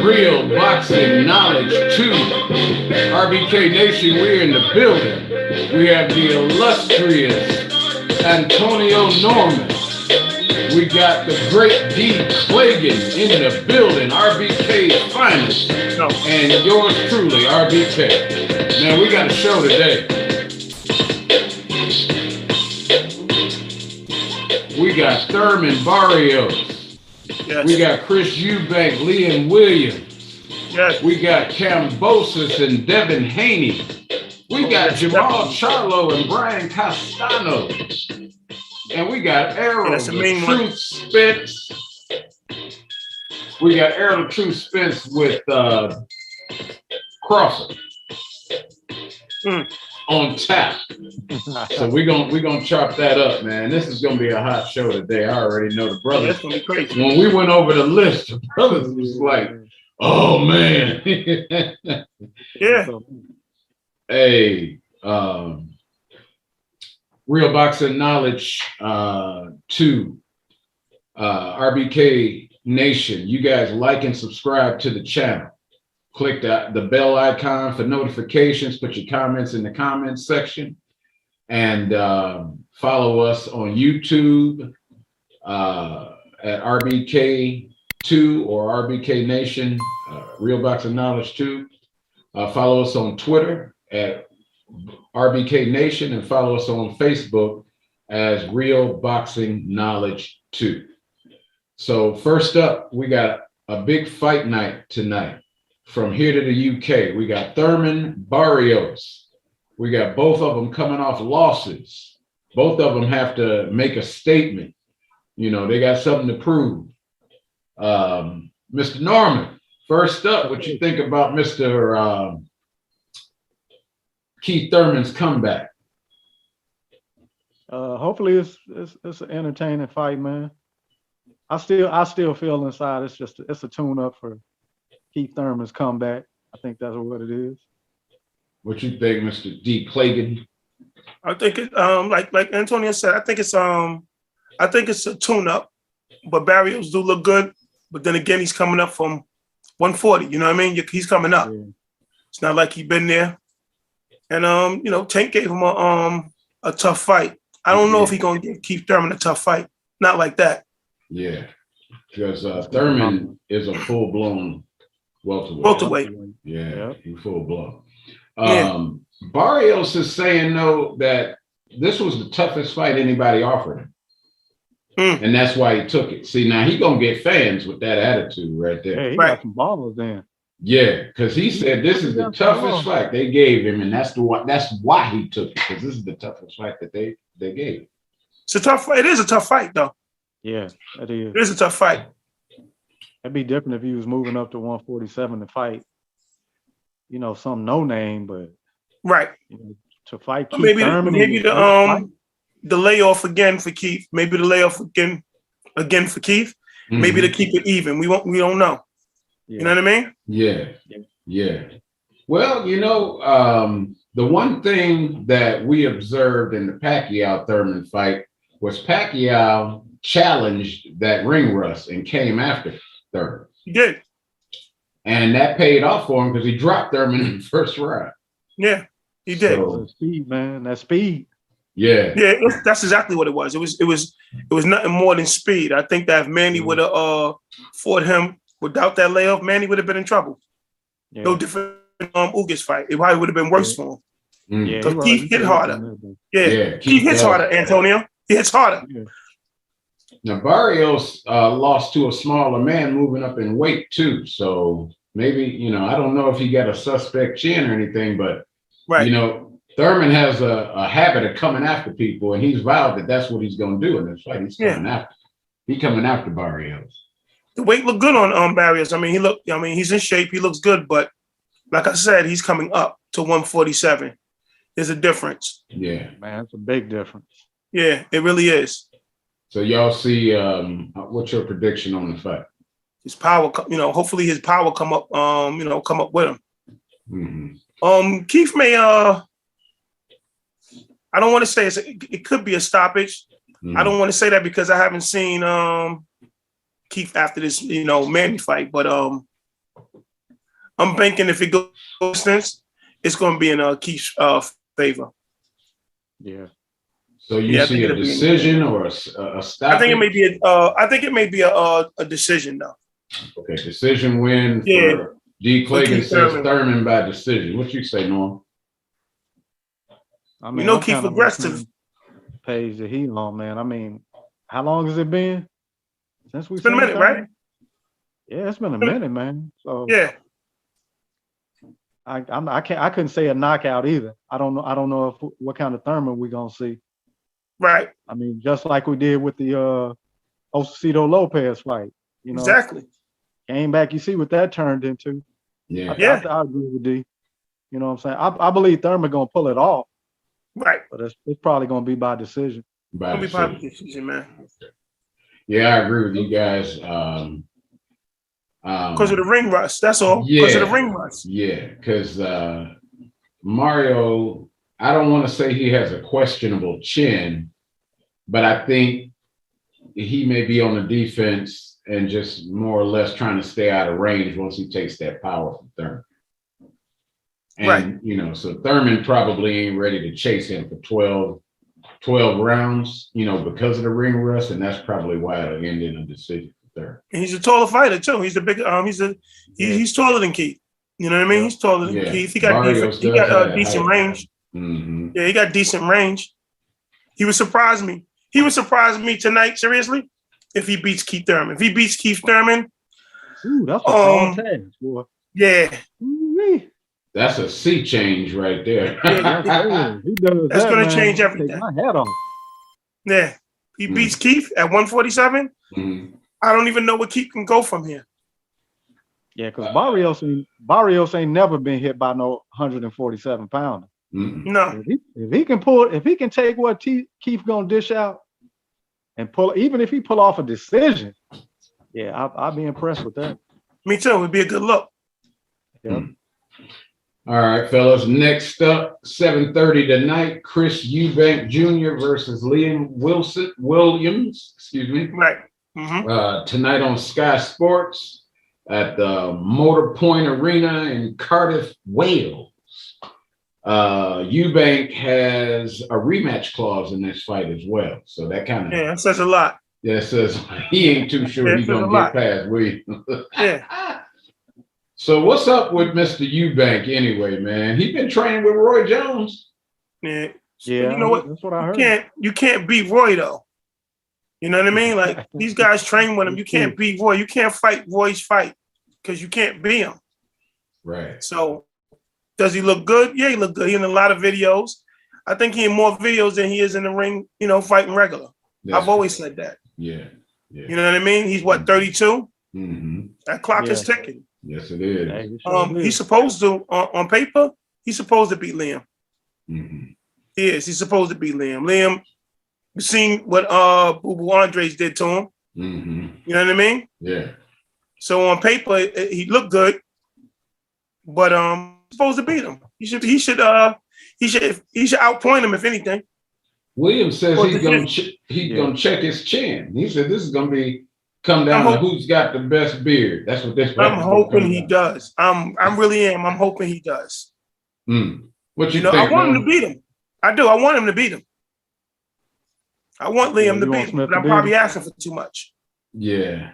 Real boxing knowledge 2. RBK Nation, we're in the building. We have the illustrious Antonio Norman. We got the great D. Clagan in the building, RBK's finest. And yours truly, RBK. Man, we got a show today. We got Thurman Barrios. Yes. We got Chris Eubank, Liam Williams. Yes. We got Kambosos and Devin Haney. We got jermall, Charlo, and Brian Castano. And we got Aerospace Spence. We got Aerospace Spence with Crawford on tap. So we're gonna chop that up, man. This is gonna be a hot show today. I already know the brothers. That's gonna be crazy. When we went over the list, the brothers was like, "Oh man." Yeah. Hey, Real Boxing Knowledge 2, RBK Nation. You guys like and subscribe to the channel. Click the bell icon for notifications. Put your comments in the comments section. And follow us on YouTube at RBK2 or RBK Nation, Real Boxing Knowledge 2. Follow us on Twitter at RBK Nation and follow us on Facebook as Real Boxing Knowledge 2. So first up, we got a big fight night tonight. From here to the UK, we got Thurman Barrios. We got both of them coming off losses. Both of them have to make a statement. You know, they got something to prove. Mr. Norman, first up, what you think about Mr. Keith Thurman's comeback? Hopefully it's an entertaining fight, man. I still feel inside it's a tune-up for Keith Thurman's comeback. I think that's what it is. What you think, Mr. D. Clagan? I think it like Antonio said, I think it's a tune-up, but Barrios do look good. But then again, he's coming up from 140. You know what I mean? He's coming up. Yeah. It's not like he's been there. And you know, Tank gave him a tough fight. I don't know if he's gonna give Keith Thurman a tough fight. Not like that. Yeah, because Thurman is a full-blown welterweight. Yeah, he's full-blown. Barrios is saying though that this was the toughest fight anybody offered him. And that's why he took it. See, now he gonna get fans with that attitude right there. Hey, he got some ballers then. Yeah, because he said this is the toughest fight they gave him, and that's why he took it, because this is the toughest fight that they gave. It's a tough fight. It is a tough fight, though. Yeah, it is. It is a tough fight. It'd be different if he was moving up to 147 to fight, you know, some no name, but right, you know, to fight Keith maybe Thurman, the layoff again for Keith. Maybe the layoff again for Keith. Maybe to keep it even. We don't know. Yeah. You know what I mean? Yeah. Well, you know, the one thing that we observed in the Pacquiao Thurman fight was Pacquiao challenged that ring rust and came after Thurman. He did. And that paid off for him because he dropped Thurman in the first round. Yeah, he did. So, speed, man. That speed. Yeah. Yeah, that's exactly what it was. It was nothing more than speed. I think that if Manny would have fought him without that layoff, Manny would have been in trouble. Yeah. No different Ugas fight. It probably would have been worse for him. Yeah, because Keith hit harder. Yeah, Keith hits harder, Antonio. He hits harder. Yeah. Now, Barrios lost to a smaller man moving up in weight, too. So maybe, you know, I don't know if he got a suspect chin or anything, but, you know, Thurman has a habit of coming after people, and he's vowed that that's what he's going to do in this fight. He's coming after. He's coming after Barrios. The weight looked good on Barrios. I mean, he's in shape. He looks good, but like I said, he's coming up to 147. There's a difference. Yeah, man, it's a big difference. Yeah, it really is. So y'all see, what's your prediction on the fight? His power, hopefully his power come up with him. Mm-hmm. Keith may, I don't want to say it could be a stoppage. Mm-hmm. I don't want to say that because I haven't seen Keith after this, Manny fight, but I'm thinking if it goes distance, it's going to be in Keith's favor. Yeah. So you see a decision or a stoppage? I think it may be a decision though. Okay, decision win for D. Clayton says Thurman by decision. What you say, Norm? I mean, Keith aggressive. Page that he on, man. I mean, how long has it been since we've been a minute, right? Yeah, it's been a minute, man. So yeah, I couldn't say a knockout either. I don't know what kind of Thurman we're gonna see. Right. I mean, just like we did with the Osito Lopez fight. Exactly. Came back, you see what that turned into. Yeah. I agree with D. You know what I'm saying? I believe Thurman gonna pull it off. Right. But it's probably gonna be by decision. By decision, man. Yeah, I agree with you guys. Because of the ring rust, that's all. Because of the ring rust. Yeah, because Mario, I don't want to say he has a questionable chin, but I think he may be on the defense and just more or less trying to stay out of range once he takes that power from Thurman. And, so Thurman probably ain't ready to chase him for 12 rounds, because of the ring rust, and that's probably why it'll end in a decision for Thurman. And he's a taller fighter too. He's a big. He's taller than Keith. You know what I mean? He's taller than Keith. He got decent range. Mm-hmm. Yeah, he got decent range. He would surprise me. He would surprise me tonight, seriously, if he beats Keith Thurman. If he beats Keith Thurman, ooh, that's a tall task, boy. Yeah. Ooh-wee. That's a sea change right there. That's going to change everything. Take my hat off. Yeah. He beats Keith at 147. Mm-hmm. I don't even know where Keith can go from here. Yeah, because Barrios ain't never been hit by no 147 pounder. Mm-hmm. No. If he can take what Keith gonna dish out and pull, even if he pull off a decision, yeah, I'll be impressed with that. Me too. It'd be a good look. Yeah. Mm-hmm. All right, fellas. Next up, 7:30 tonight, Chris Eubank Jr. versus Liam Williams. Excuse me. Right. Mm-hmm. Tonight on Sky Sports at the Motor Point Arena in Cardiff, Wales. Eubank has a rematch clause in this fight as well, so that kind of that says a lot. Yeah, it says he ain't too sure he's gonna get past Williams. Yeah. So what's up with Mr. Eubank anyway, man? He been training with Roy Jones. Yeah. Yeah. You know what? That's what I heard. You can't beat Roy though. You know what I mean? Like these guys train with him. You can't beat Roy. You can't fight Roy's fight because you can't beat him. Right. So does he look good? Yeah, he look good. He in a lot of videos. I think he in more videos than he is in the ring, fighting regular. I've always said that. Yeah. You know what I mean? He's what, 32? Mm-hmm. That clock is ticking. Yes, it is. He's supposed to, on paper, he's supposed to beat Liam. Mm-hmm. He is. He's supposed to beat Liam. Liam, you seen what Boo Boo Andres did to him. Mm-hmm. You know what I mean? Yeah. So on paper, he looked good, but supposed to beat him. He should outpoint him if anything. Williams says he's gonna check his chin. He said this is gonna come down to who's got the best beard. That's what this. I'm hoping he does. I'm really am. I'm hoping he does. What you think? I want him to beat him. I do. I want him to beat him. I want Liam to beat him, but I'm probably asking for too much. Yeah.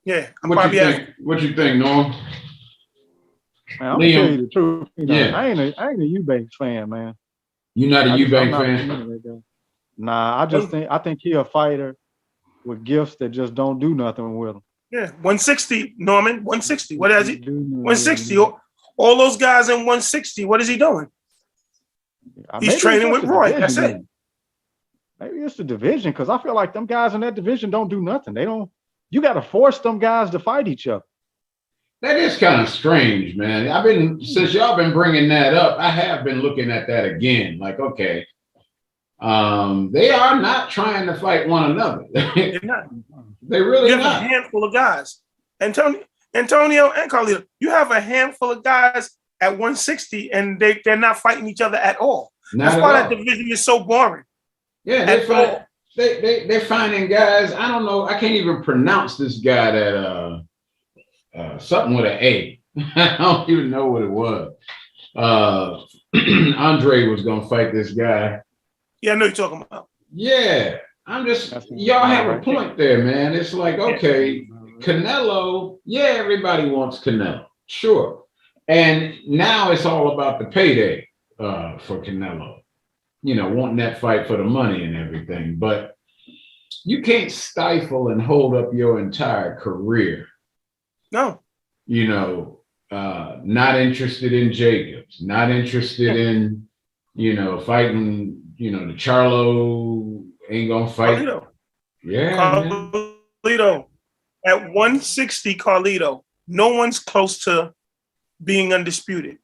Yeah. What you think, Norm? Man, I'm gonna tell you the truth. I ain't a Eubank fan, man. You're not a Eubank fan? Nah, I think he a fighter with gifts that just don't do nothing with him. Yeah, 160, Norman. 160. What is he? 160. All those guys in 160. What is he doing? He's training with Roy. That's it. Maybe it's the division, because I feel like them guys in that division don't do nothing. You got to force them guys to fight each other. That is kind of strange, man. Since y'all been bringing that up, I have been looking at that again. Like, okay, they are not trying to fight one another. They're not. They really You have not. a handful of guys. Antonio and Carlito, you have a handful of guys at 160, and they're not fighting each other at all. That's why that division is so boring. Yeah, they're finding guys. I don't know. I can't even pronounce this guy that something with an A. I don't even know what it was. Andre was gonna fight this guy. Yeah, I know you're talking about. Yeah, y'all have a point there, man. It's like, okay, Canelo, yeah, everybody wants Canelo, sure. And now it's all about the payday for Canelo. Wanting that fight for the money and everything. But you can't stifle and hold up your entire career. No. Not interested in Jacobs, not interested in, fighting, the Charlo ain't gonna fight. Carlito. Yeah. Carlito. At 160, Carlito, no one's close to being undisputed.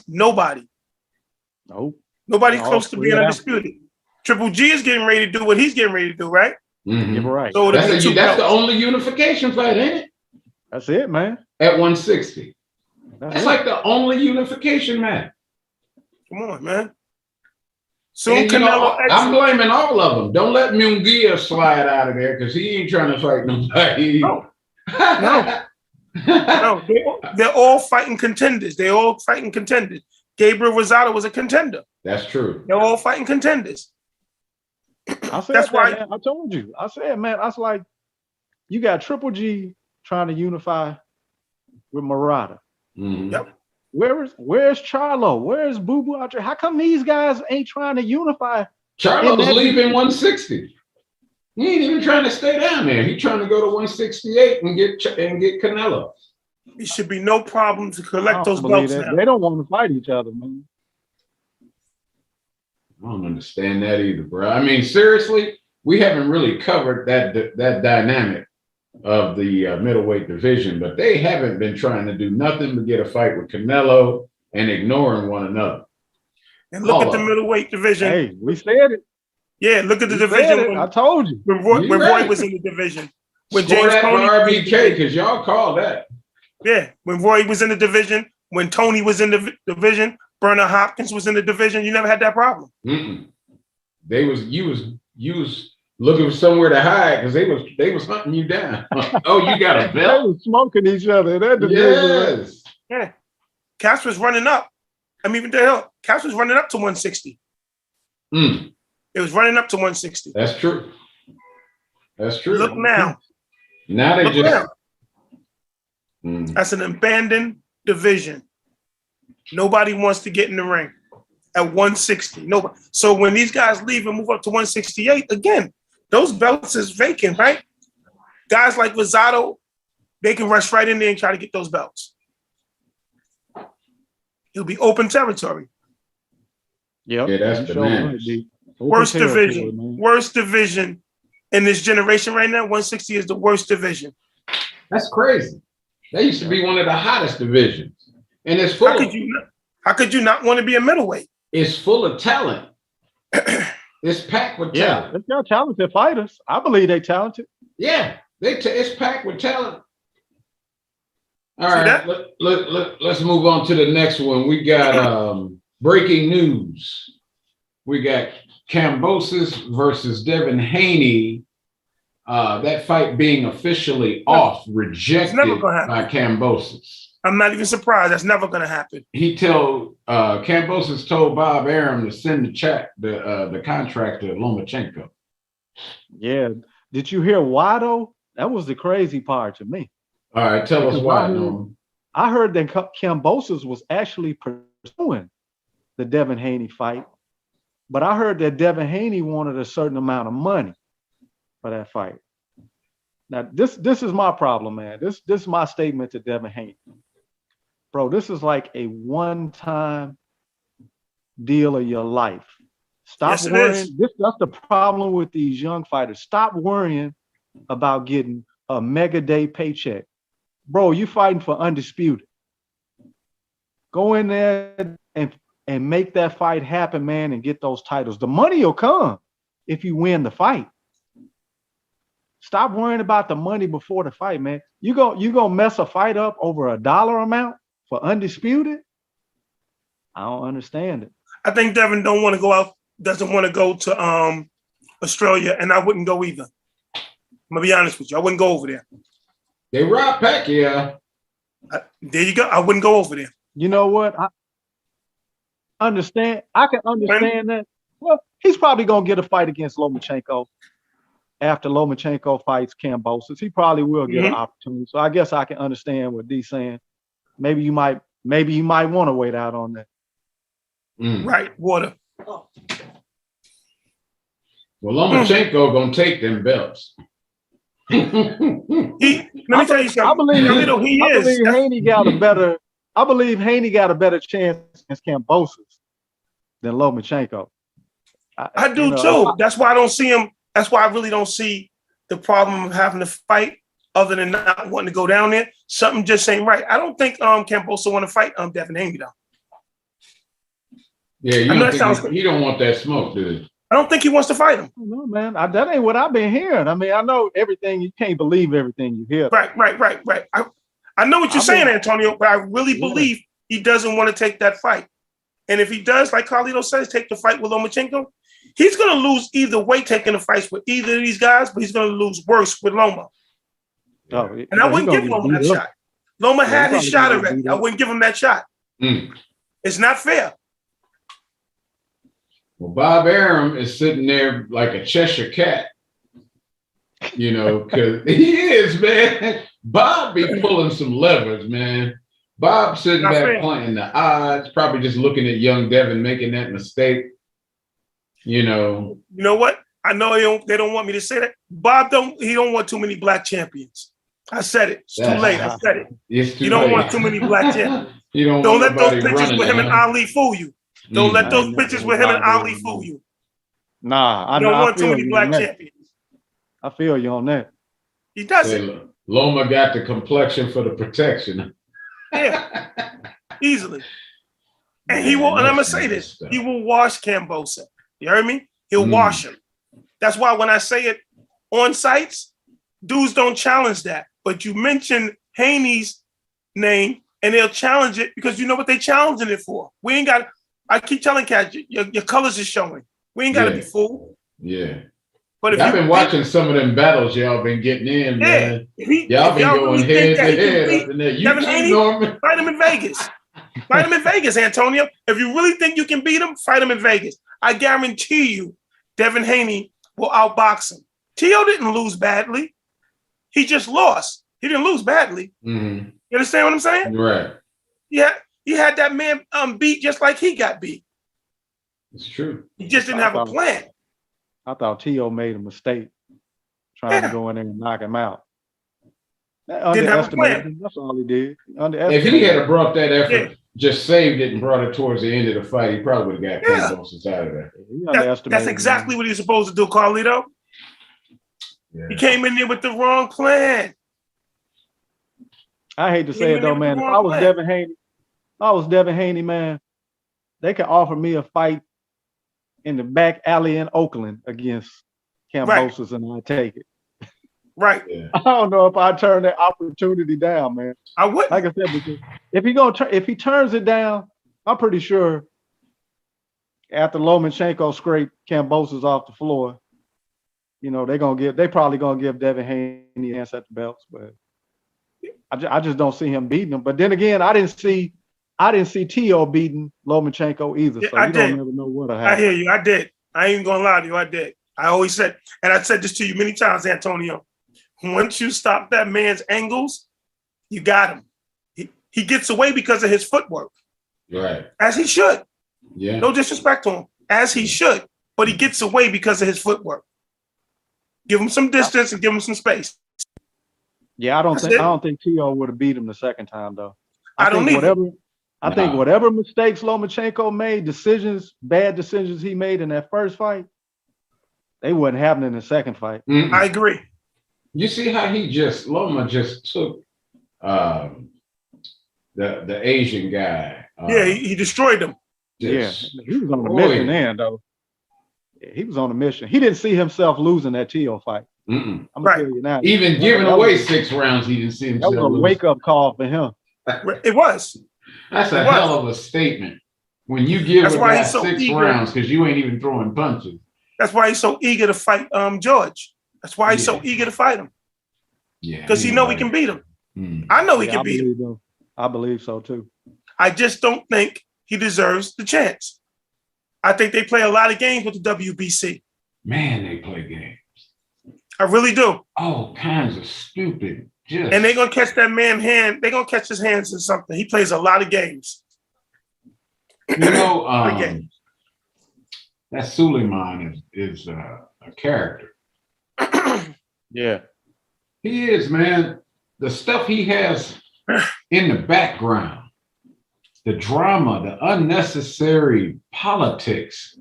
Nobody. Nope. Nobody's close to being undisputed. Triple G is getting ready to do what he's getting ready to do, right? Mm-hmm. You're right. So that's the only unification fight, ain't it? That's it, man. At 160. That's like the only unification match. Come on, man. Soon Canelo. I'm blaming all of them. Don't let Munguia slide out of there, because he ain't trying to fight nobody. No. No, they're all fighting contenders. Gabriel Rosado was a contender. That's true. They're all fighting contenders. That's why I told you. I said, man, I was like, you got Triple G trying to unify with Murata. Mm-hmm. Yep. Where's Charlo? Where's Boo Boo out there? How come these guys ain't trying to unify? Charlo's leaving 160. He ain't even trying to stay down there. He's trying to go to 168 and get Canelo. It should be no problem to collect those belts now. They don't want to fight each other, man. I don't understand that either, bro. I mean, seriously, we haven't really covered that dynamic of the middleweight division, but they haven't been trying to do nothing but get a fight with Canelo and ignoring one another. And look at the middleweight division. Hey, we said it. Yeah, look at the division. I told you. When Roy was in the division. When James Tony RBK, because y'all called that. Yeah, when Roy was in the division, when Tony was in the division, Bernard Hopkins was in the division. You never had that problem. Mm-mm. You was looking for somewhere to hide, because they was hunting you down. Oh, you got a belt? They was smoking each other. That division. Yes. Yeah. Cass was running up. I mean, what the hell? Cass was running up to 160. It was running up to 160. That's true. That's true. Look now. Now they just. That's an abandoned division. Nobody wants to get in the ring at 160. Nobody. So when these guys leave and move up to 168, again, those belts is vacant, right? Guys like Rosado, they can rush right in there and try to get those belts. It'll be open territory. Yep. Yeah, that's bananas. Worst division in this generation right now. 160 is the worst division. That's crazy. That used to be one of the hottest divisions, and it's full. How could you not want to be a middleweight? It's full of talent. It's packed with talent. It's got talented fighters. I believe they talented. Yeah, it's packed with talent. All right, let's move on to the next one. We got breaking news. We got Kambosos versus Devin Haney. That fight being officially off, rejected by Cambosis. I'm not even surprised. That's never going to happen. Cambosis told Bob Arum to send the contract to Lomachenko. Yeah. Did you hear why though? That was the crazy part to me. All right, tell us why. I heard that Cambosis was actually pursuing the Devin Haney fight, but I heard that Devin Haney wanted a certain amount of money for that fight. Now, this is my problem, man. This is my statement to Devin Haney. Bro, this is like a one-time deal of your life. Stop Yes, it worrying. is. That's the problem with these young fighters. Stop worrying about getting a mega day paycheck. Bro, you fighting for undisputed. Go in there and make that fight happen, man, and get those titles. The money will come if you win the fight. Stop worrying about the money before the fight, man. You gonna mess a fight up over a dollar amount for undisputed? I don't understand it. I think Devin doesn't want to go to Australia, and I wouldn't go either. I'm gonna be honest with you. I wouldn't go over there. They robbed Pacquiao. There you go. I wouldn't go over there. You know what? I can understand that. Well, he's probably gonna get a fight against Lomachenko after Lomachenko fights Cambosis. He probably will get an opportunity. So I guess I can understand what D's saying. Maybe you might want to wait out on that. Right, water. Well, Lomachenko gonna take them belts. Let me tell you something. I believe Haney got a better chance against Cambosis than Lomachenko. I do too. That's why I don't see him. That's why I really don't see the problem of having to fight, other than not wanting to go down there. Something just ain't right. I don't think Kambosos want to fight Devin Haney though. Yeah, he don't want that smoke, dude. I don't think he wants to fight him. No, man, that ain't what I've been hearing. I mean, I know everything. You can't believe everything you hear. Right. I know what you're saying, Antonio, but I really believe he doesn't want to take that fight. And if he does, like Carlito says, take the fight with Lomachenko, he's going to lose either way taking the fights with either of these guys, but he's going to lose worse with Loma. Oh, and I wouldn't give Loma that shot. Loma had his shot already. I wouldn't give him that shot. It's not fair. Well, Bob Arum is sitting there like a Cheshire cat, because he is, man. Bob be pulling some levers, man. Bob sitting back playing the odds, probably just looking at young Devin making that mistake. You know what? I know they don't want me to say that. Bob don't want too many black champions. I said it. It's too late. I said it. You don't want too many black champions. Don't let those pictures with him and Ali fool you. Don't let those pictures with him and Ali fool you. Nah, I don't want too many black champions. I feel you on that. He doesn't. Loma got the complexion for the protection. Yeah, easily. And he will, and I'm gonna say this, he will wash Kambosos. You heard me? He'll wash him. That's why when I say it on sites, dudes don't challenge that. But you mention Haney's name and they'll challenge it because you know what they challenging it for. We ain't got, I keep telling cats, your colors are showing. We ain't got to be fooled. Yeah. But if I've been watching some of them battles y'all been getting in, man. Y'all been going really head to head up in there. Devin Haney, fight him in Vegas. Fight him in Vegas, Antonio. If you really think you can beat him, fight him in Vegas. I guarantee you, Devin Haney will outbox him. Tio didn't lose badly. He just lost. He didn't lose badly. You understand what I'm saying? Right. Yeah. He had that man beat just like he got beat. It's true. He just didn't have a plan. I thought Tio made a mistake trying to go in there and knock him out. Didn't have a plan. That's all he did. If he had brought that effort, just saved it and brought it towards the end of the fight, he probably would have got Cambosis out of there. That's exactly what he was supposed to do, Carlito. Yeah. He came in there with the wrong plan. I hate to say it though, man. If I was Devin Haney, man, they could offer me a fight in the back alley in Oakland against Cambosis, and I'd take it. Right. Yeah. I don't know if I'd turn that opportunity down, man. I would. Like I said, because if he turns it down, I'm pretty sure after Lomachenko scraped Cambosis off the floor, they probably gonna give Devin Haney a chance at the belts, but I just don't see him beating him. But then again, I didn't see Tio beating Lomachenko either. So you don't never know what'll happen. I hear you. I did. I ain't gonna lie to you. I did. I always said, and I said this to you many times, Antonio. Once you stop that man's angles, you got him. He gets away because of his footwork. Right. As he should. Yeah. No disrespect to him. As he should. But he gets away because of his footwork. Give him some distance and give him some space. Yeah, I don't think Tio would have beat him the second time though. I don't need I think whatever mistakes Lomachenko made, bad decisions he made in that first fight, they wouldn't happen in the second fight. I agree. You see how Loma just took the Asian guy. He destroyed them. He was on a mission then, though. He was on a mission. He didn't see himself losing that Tio fight. I'm gonna tell you now. Even giving away 6 rounds, he didn't see himself. That was a wake-up call for him. It was. That's a hell of a statement. When you give a guy 6 rounds because you ain't even throwing punches. That's why he's so eager to fight George. That's why he's so eager to fight him. Yeah. Because he know he can beat him. I know he can beat him. I believe so too. I just don't think he deserves the chance. I think they play a lot of games with the WBC. Man, they play games. I really do. All kinds of stupid. And they're gonna catch that man's hand. They're gonna catch his hands in something. He plays a lot of games. You know, that Suleiman is a character. Yeah. He is, man. The stuff he has in the background, the drama, the unnecessary politics,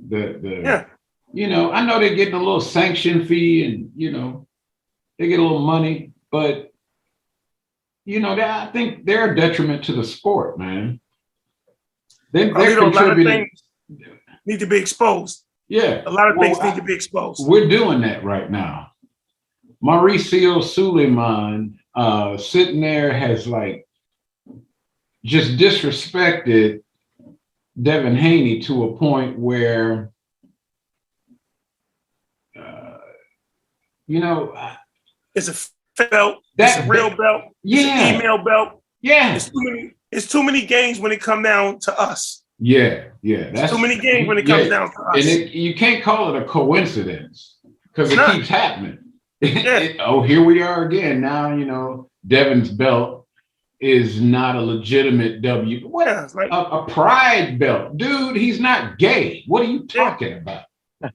you know, I know they're getting a little sanction fee and, you know, they get a little money, but, you know, I think they're a detriment to the sport, man. They're contributing. A lot of things need to be exposed. Yeah. A lot of things need to be exposed. We're doing that right now. Mauricio Suleiman sitting there has like just disrespected Devin Haney to a point where, you know, it's a belt. It's a real belt. Yeah. It's an email belt. Yeah. It's too many games when it come down to us. Yeah. That's too many games when it comes down to us. And you can't call it a coincidence because it keeps happening. Yeah. Here we are again. Now, you know, Devin's belt is not a legitimate W. What a pride belt. Dude, he's not gay. What are you talking about?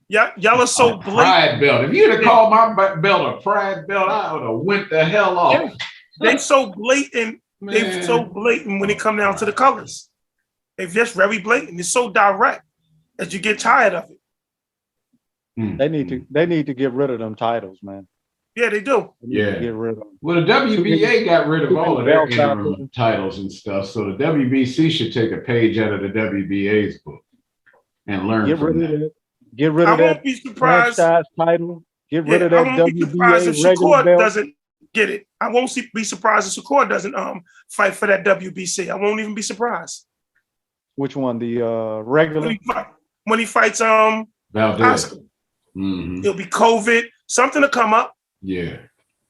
Y'all are so blatant. Pride belt. If you'd have called my belt a pride belt, I would have went the hell off. Yeah. They're so blatant. They're so blatant when it comes down to the colors. They're just very blatant. It's so direct that you get tired of it. They need to get rid of them titles, man. Yeah, they do. Get rid of them. Well, the WBA got rid of all of their interim titles and stuff, so the WBC should take a page out of the WBA's book and learn from that. Get rid of that. I won't be surprised. Title. Get rid of that WBA if regular belt. Doesn't get it. I won't be surprised if Shakur doesn't fight for that WBC. I won't even be surprised. Which one? The regular? When he fights Oscar. It'll be COVID. Something to come up. Yeah.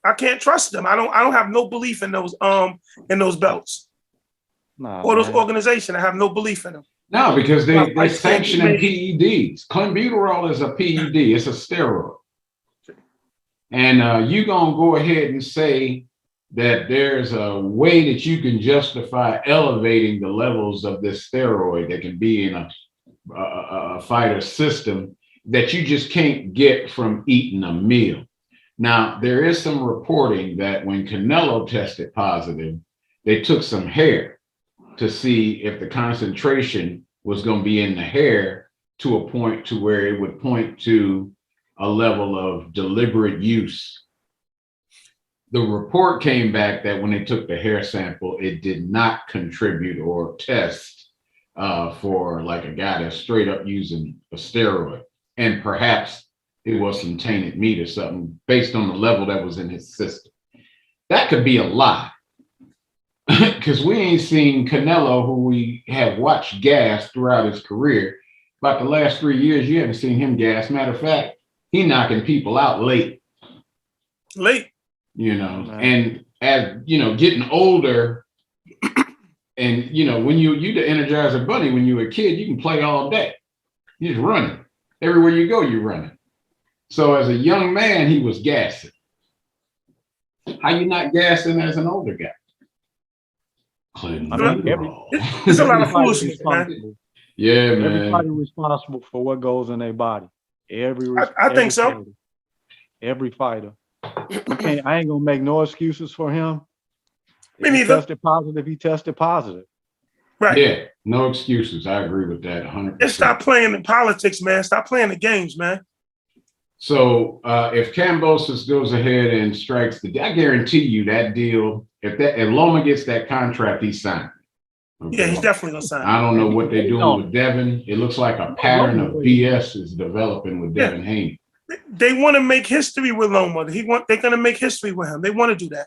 I can't trust them. I don't have no belief in those belts. Or those organizations. I have no belief in them. No, because they sanctioning PEDs. Clenbuterol is a PED. It's a steroid. And you're going to go ahead and say that there's a way that you can justify elevating the levels of this steroid that can be in a fighter's system that you just can't get from eating a meal. Now, there is some reporting that when Canelo tested positive, they took some hair to see if the concentration was going to be in the hair to a point to where it would point to a level of deliberate use. The report came back that when they took the hair sample, it did not contribute or test for like a guy that's straight up using a steroid. And perhaps it was some tainted meat or something based on the level that was in his system. That could be a lie. Because we ain't seen Canelo, who we have watched gas throughout his career. About the last 3 years, you haven't seen him gas. Matter of fact, he knocking people out late. You know, and as you know, getting older, and you know, when you the Energizer Bunny, when you were a kid, you can play all day. You're just running. Everywhere you go, you're running. So as a young man, he was gassing. How you not gassing as an older guy? It's a lot of foolishness, man. Yeah, man. Everybody responsible for what goes in their body. I think so. Fighter. Every fighter. I ain't gonna make no excuses for him. Me neither. He tested positive. Right. Yeah, no excuses. I agree with that 100%. Just stop playing the politics, man. Stop playing the games, man. So if Cambosis goes ahead and strikes I guarantee you that deal, if Loma gets that contract, he's signing. Okay? Yeah, he's definitely gonna sign. I don't know what they're doing with Devin. It looks like a pattern of BS is developing with Devin Haney. They want to make history with Loma. They're gonna make history with him. They want to do that.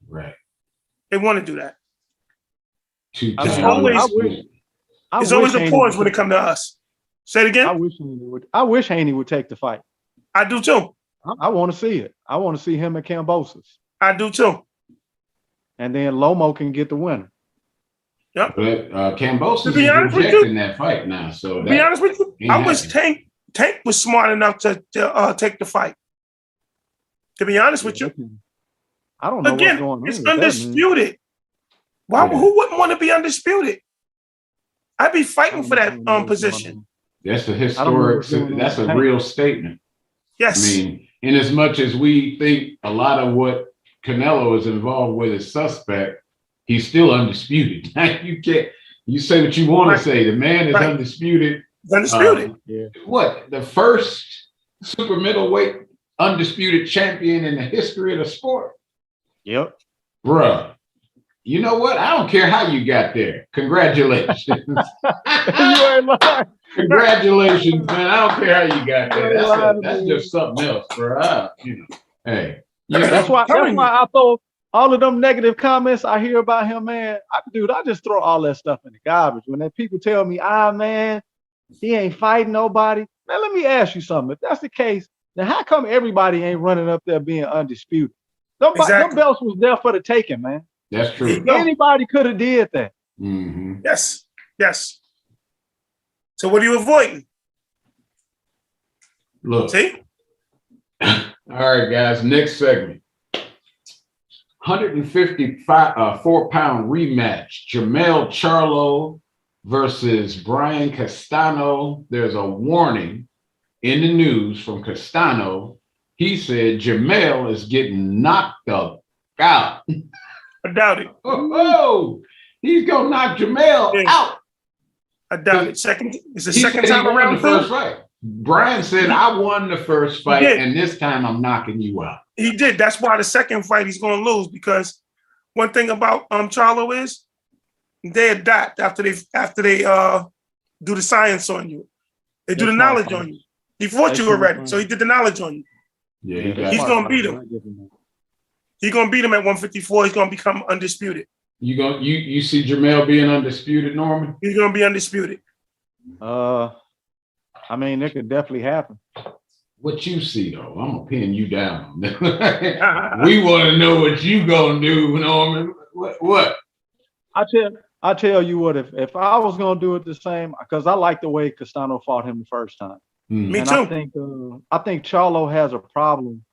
Right. They want to do that. It's always a pause when it comes to us. Say it again. I wish Haney would take the fight. I do too. I want to see it. I want to see him and Cambosis. I do too. And then Lomo can get the winner. Yep. But Cambosis is rejecting that fight now. So to be honest with you, I wish Tank was smart enough to take the fight. To be honest with you. I don't know what's going on. It's undisputed. Who wouldn't want to be undisputed? I'd be fighting for that position. That's a historic, that's a real statement. Yes. I mean, in as much as we think a lot of what Canelo is involved with is suspect, he's still undisputed. You say what you want to say. The man is undisputed. He's undisputed. What? The first super middleweight undisputed champion in the history of the sport. Yep. Bruh. You know what? I don't care how you got there. Congratulations. Congratulations, man. I don't care how you got there. That's just something else, bro. Hey. That's why I throw all of them negative comments I hear about him, man. I just throw all that stuff in the garbage. When people tell me, man, he ain't fighting nobody. Man, let me ask you something. If that's the case, then how come everybody ain't running up there being undisputed? Them belts was there for the taking, man. That's true. Anybody could have did that. Mm-hmm. Yes. So what are you avoiding? Look. See? All right, guys. Next segment. 154-pound rematch. Jermell Charlo versus Brian Castano. There's a warning in the news from Castano. He said Jermell is getting knocked out. I doubt it. Oh, he's gonna knock Jermell out. I doubt it. It's the second time around the first fight. Brian said, I won the first fight, and this time I'm knocking you out. He did. That's why the second fight he's gonna lose, because one thing about Charlo is they adapt after they do the science on you. They do the knowledge on you. He fought you already, so he did the knowledge on you. Yeah, he's gonna beat him. He's gonna beat him at 154. He's gonna become undisputed. You see Jermell being undisputed, Norman? He's gonna be undisputed. I mean, it could definitely happen. What you see, though, I'm gonna pin you down. We want to know what you gonna do, Norman. What? I tell you what. If I was gonna do it the same, because I like the way Castano fought him the first time. Me and too. I think Charlo has a problem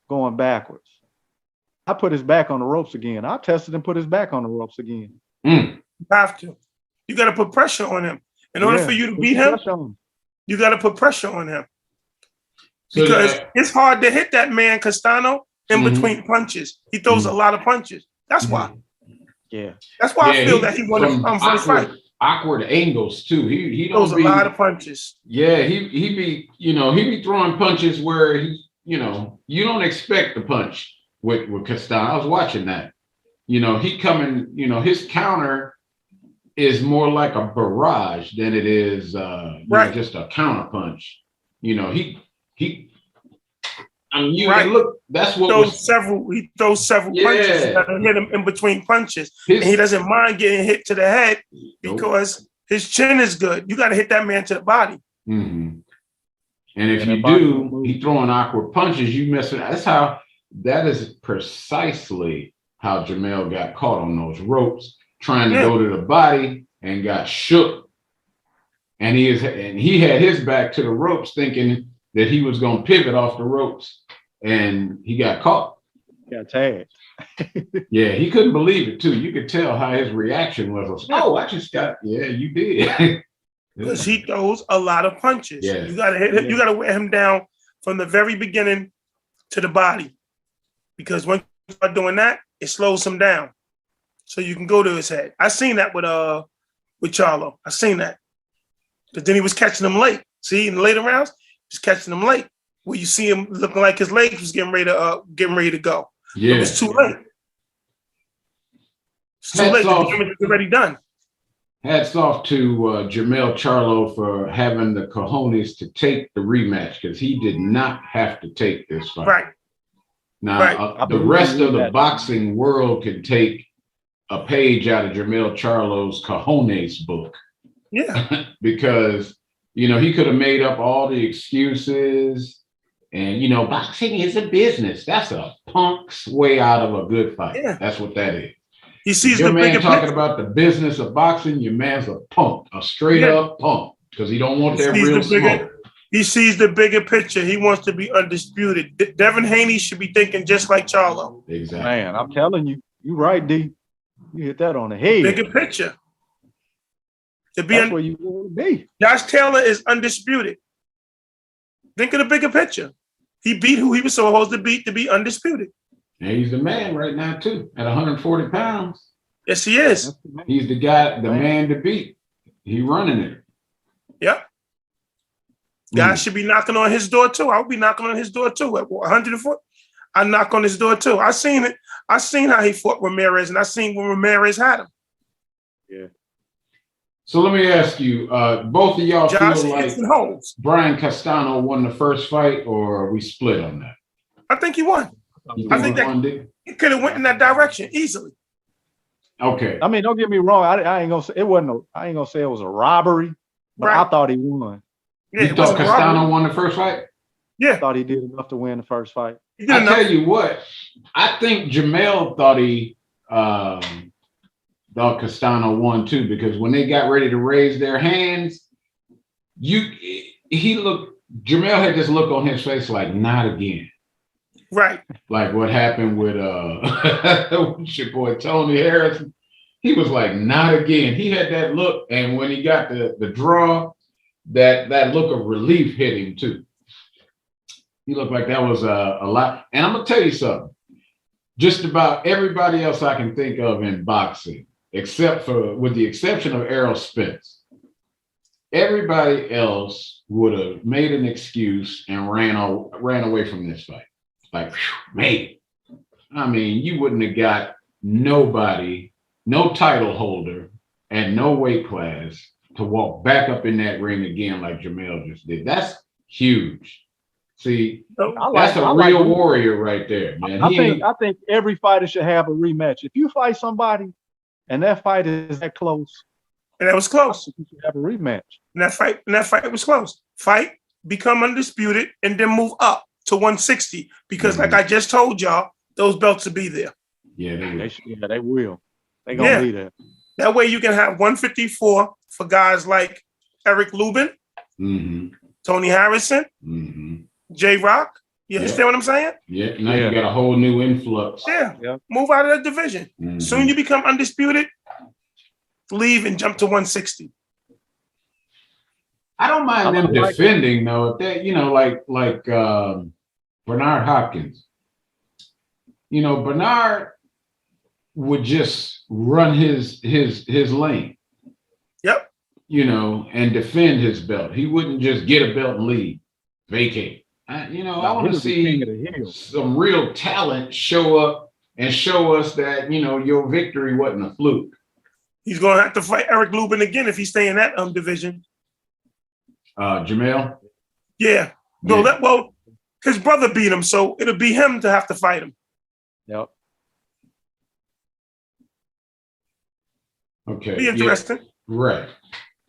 going backwards. I put his back on the ropes again. I tested and put his back on the ropes again. You have to. You got to put pressure on him. In order for you to beat him, you got to put pressure on him. Because it's hard to hit that man, Castano, in between punches. He throws a lot of punches. That's why. Yeah. That's why I feel that he won the first fight. Awkward angles too. He throws a lot of punches. Yeah, he be throwing punches where you don't expect the punch with Castano. I was watching that. He coming, his counter is more like a barrage than it is just a counter punch. Look, that's what he throws several punches that hit him in between punches. And he doesn't mind getting hit to the head because his chin is good. You got to hit that man to the body. Mm-hmm. And if you do, he throwing awkward punches, you miss it. That is precisely how Jermell got caught on those ropes, trying to go to the body and got shook. And he had his back to the ropes, thinking that he was going to pivot off the ropes, and he got caught. Got tagged. Yeah, he couldn't believe it too. You could tell how his reaction was. Oh, I just got. Yeah, you did. Because he throws a lot of punches. Yeah. You got to hit him. You got to wear him down from the very beginning to the body, because when you start doing that, it slows him down. so you can go to his head. I seen that with Charlo. I seen that. But then he was catching him late. See, in the later rounds, he was catching him late. Where you see him looking like his legs was getting ready to go. Yeah. It was too late. It's too late. The damage was already done. Hats off to Jermell Charlo for having the cojones to take the rematch, because he did not have to take this fight. Right. Now, the rest of the boxing world can take a page out of Jermell Charlo's cojones book. Yeah. Because, he could have made up all the excuses and, boxing is a business. That's a punk's way out of a good fight. Yeah. That's what that is. He sees your the man bigger talking picture. about the business of boxing, your man's a punk, a straight up punk, because he don't want that real smoke. He sees the bigger picture. He wants to be undisputed. Devin Haney should be thinking just like Charlo. Exactly. Man, I'm telling you, you're right, D. You hit that on the head. Bigger picture. That's where you want to be. Josh Taylor is undisputed. Think of the bigger picture. He beat who he was supposed to beat to be undisputed. And he's the man right now, too, at 140 pounds. Yes, he is. He's the guy, the man to beat. He running it. Yep. Guys should be knocking on his door, too. I would be knocking on his door, too. At 104, I knock on his door, too. I seen it. I seen how he fought Ramirez, and I seen when Ramirez had him. Yeah. So let me ask you, both of y'all Josh feel like Holmes. Brian Castano won the first fight, or are we split on that? I think he won. I think that he could have went in that direction easily. Okay. I mean, don't get me wrong. I ain't gonna say it wasn't. I ain't gonna say it was a robbery, but I thought he won. Yeah, you thought Castano won the first fight? Yeah, I thought he did enough to win the first fight. I tell you what, I think Jermell thought Castano won too, because when they got ready to raise their hands, Jermell had this look on his face like, not again. Right. Like what happened with your boy Tony Harrison. He was like, not again. He had that look, and when he got the draw, that look of relief hit him too. He looked like that was a lot. And I'm gonna tell you something. Just about everybody else I can think of in boxing, with the exception of Errol Spence, everybody else would have made an excuse and ran away from this fight. Like, mate, I mean, you wouldn't have got nobody, no title holder, and no weight class to walk back up in that ring again like Jermell just did. That's huge. See, that's a real warrior right there, man. I think every fighter should have a rematch. If you fight somebody and that fight is that close, and that was close, you should have a rematch. And that fight was close. Fight, become undisputed, and then move up to 160, because like I just told y'all, those belts will be there. Yeah, they will. They gonna be there. That way you can have 154 for guys like Eric Lubin, Tony Harrison, J Rock. You understand what I'm saying? Yeah. Now you got a whole new influx. Yeah. Move out of that division. Soon you become undisputed, leave and jump to 160. I don't mind them defending though. If they, like Bernard Hopkins. Bernard would just run his lane. Yep. And defend his belt. He wouldn't just get a belt and leave, vacate. I want to see some real talent show up and show us that, your victory wasn't a fluke. He's going to have to fight Eric Lubin again if he stay in that division. Jermell? Yeah. No, his brother beat him, so it'll be him to have to fight him. Yep. Okay. Be interesting. Right.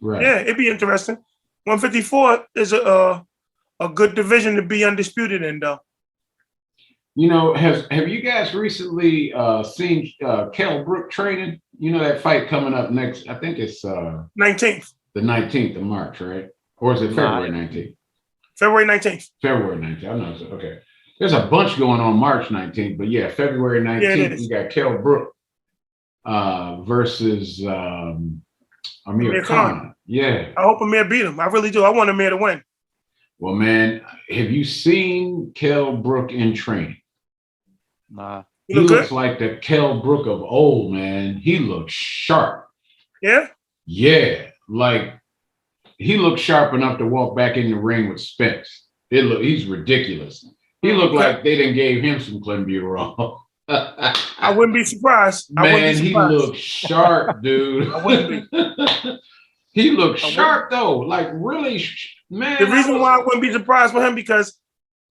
Yeah, it'd be interesting. 154 is a good division to be undisputed in, though. Have you guys recently seen Kell Brook training? That fight coming up next, I think it's 19th. The 19th of March, right? Or is it February 19th? February 19th. February 19th. I know. Okay. There's a bunch going on March 19th, but yeah, February 19th, you got Kell Brook versus Amir Khan. Yeah. I hope Amir beat him. I really do. I want Amir to win. Well, man, have you seen Kell Brook in training? Nah. He He look looks good? like the Kell Brook of old, man. He looks sharp. Yeah. Yeah, like he looked sharp enough to walk back in the ring with Spence. He's ridiculous. He looked Okay. like they done gave him some clenbuterol. I wouldn't be surprised. Man, he looked sharp, dude. I wouldn't be. He looked sharp though, like really, man. The reason why I wouldn't be surprised with him because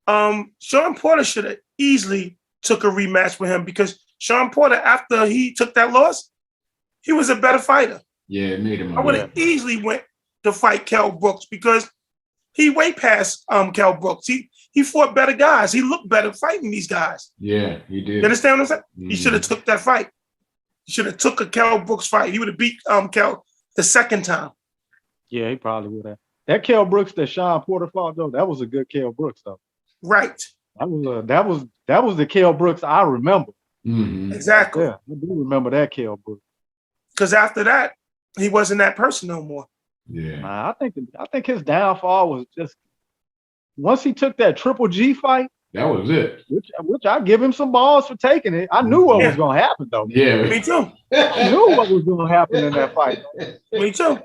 Sean Porter should have easily took a rematch with him because Sean Porter, after he took that loss, he was a better fighter. Yeah, it made him. I would have easily went to fight Kell Brooks because he way past Kell Brooks. He fought better guys. He looked better fighting these guys. Yeah, he did. You understand what I'm saying? Mm-hmm. He should have took that fight. He should have took a Kell Brooks fight. He would have beat Kell the second time. Yeah, he probably would have. That Kell Brooks that Sean Porter fought though, that was a good Kell Brooks though. Right. That was the Kell Brooks I remember. Mm-hmm. Exactly. Yeah, I do remember that Kell Brooks. Because after that, he wasn't that person no more. Yeah. I think his downfall was just once he took that Triple G fight. That was it. Which I give him some balls for taking it. I knew what was going to happen though. Yeah. Me too. I knew what was going to happen in that fight. Me too.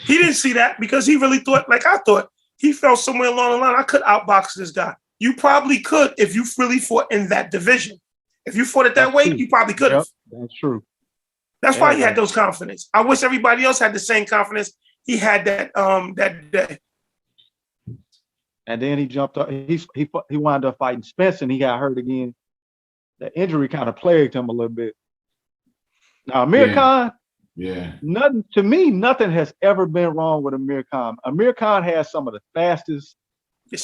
He didn't see that because he really thought, like I thought, he felt somewhere along the line, I could outbox this guy. You probably could if you really fought in that division. If you fought it that way, you probably could have. Yep, that's true. That's why he had those confidence. I wish everybody else had the same confidence he had that day. And then he jumped up. He wound up fighting Spence, and he got hurt again. The injury kind of plagued him a little bit. Now Amir Khan, nothing has ever been wrong with Amir Khan. Amir Khan has some of the fastest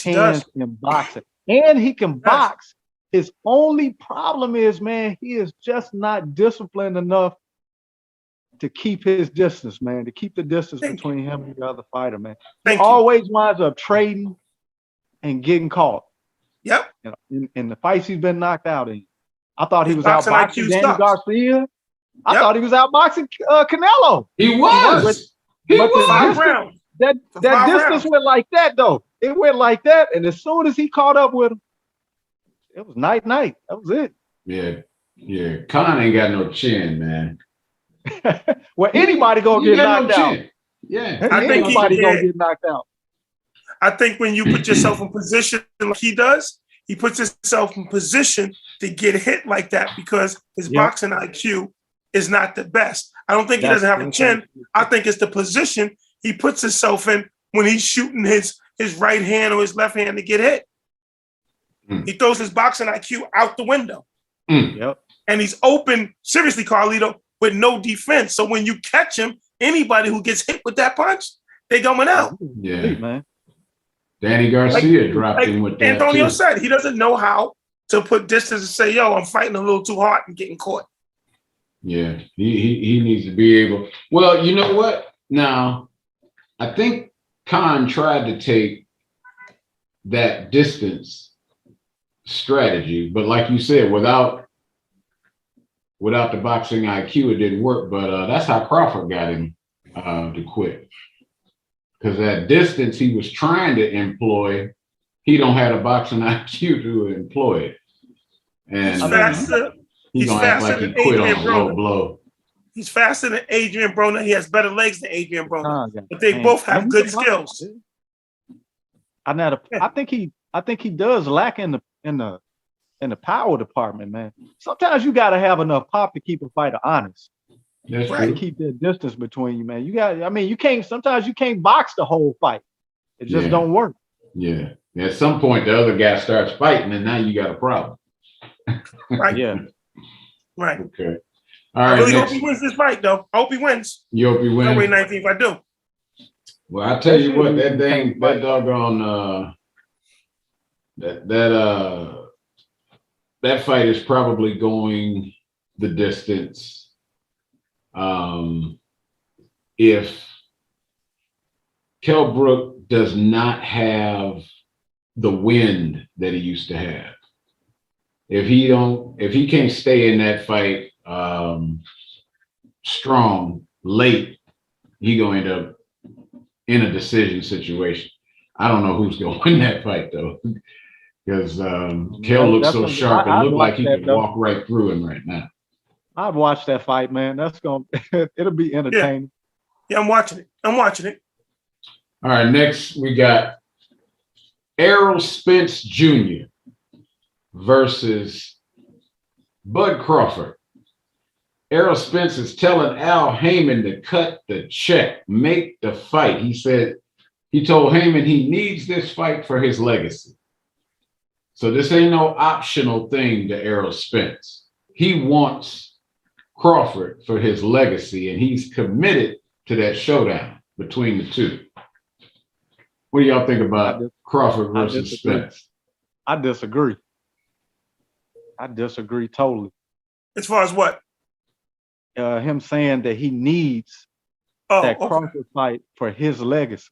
hands in boxing, and he can box. His only problem is, man, he is just not disciplined enough to keep his distance, man, to keep the distance between him and the other fighter, man. He always winds up trading and getting caught. Yep. You know, in the fights he's been knocked out in. I thought he was outboxing Danny Garcia. I thought he was outboxing Canelo. He was. But that distance went like that, though. It went like that, and as soon as he caught up with him, it was night. That was it. Yeah. Khan ain't got no chin, man. Well, anybody gonna get knocked out. Yeah, I think anybody gonna get knocked out. I think when you put yourself in position like he does, he puts himself in position to get hit like that because his boxing IQ is not the best. I don't think he doesn't have a chin. I think it's the position he puts himself in when he's shooting his right hand or his left hand to get hit. He throws his boxing IQ out the window. Yep. And he's open, seriously, Carlito, with no defense. So when you catch him, anybody who gets hit with that punch, they going out. Yeah, man. Danny Garcia dropped him with that. Antonio said he doesn't know how to put distance and say, yo, I'm fighting a little too hard and getting caught. Yeah, he needs to be able. Well, you know what? Now, I think Khan tried to take that distance strategy, but like you said, without the boxing IQ, it didn't work. But that's how Crawford got him to quit. Because that distance he was trying to employ, he don't have a boxing IQ to employ it. And he's gonna act like he quit on a low blow. He's faster than Adrian Broner. He has better legs than Adrian Broner. But they both have good skills. I think he does lack in the power department, man. Sometimes you got to have enough pop to keep a fighter honest. That's right. To keep that distance between you, man. Sometimes you can't box the whole fight. It just don't work. Yeah. At some point, the other guy starts fighting, and now you got a problem. Right. Yeah. Right. Okay. All right. I really hope he wins this fight, though. I hope he wins. You hope he wins. February 19th, I do. Well, I tell you what, that doggone that fight is probably going the distance. If Kell Brook does not have the wind that he used to have, if he can't stay in that fight strong late, he gonna end up in a decision situation. I don't know who's gonna win that fight though. because Kel looks so sharp. It looked like he could though. walk right through him right now. I'd watch that fight, man. That's it'll be entertaining. Yeah, I'm watching it. All right, next we got Aerospace Junior versus Bud Crawford. Aerospace is telling Al Heyman to cut the check, make the fight. He told Heyman he needs this fight for his legacy. So this ain't no optional thing to Aerospace. He wants Crawford for his legacy, and he's committed to that showdown between the two. What do y'all think about Crawford versus Spence? I disagree. I disagree totally. As far as what? Him saying that he needs that Crawford fight for his legacy.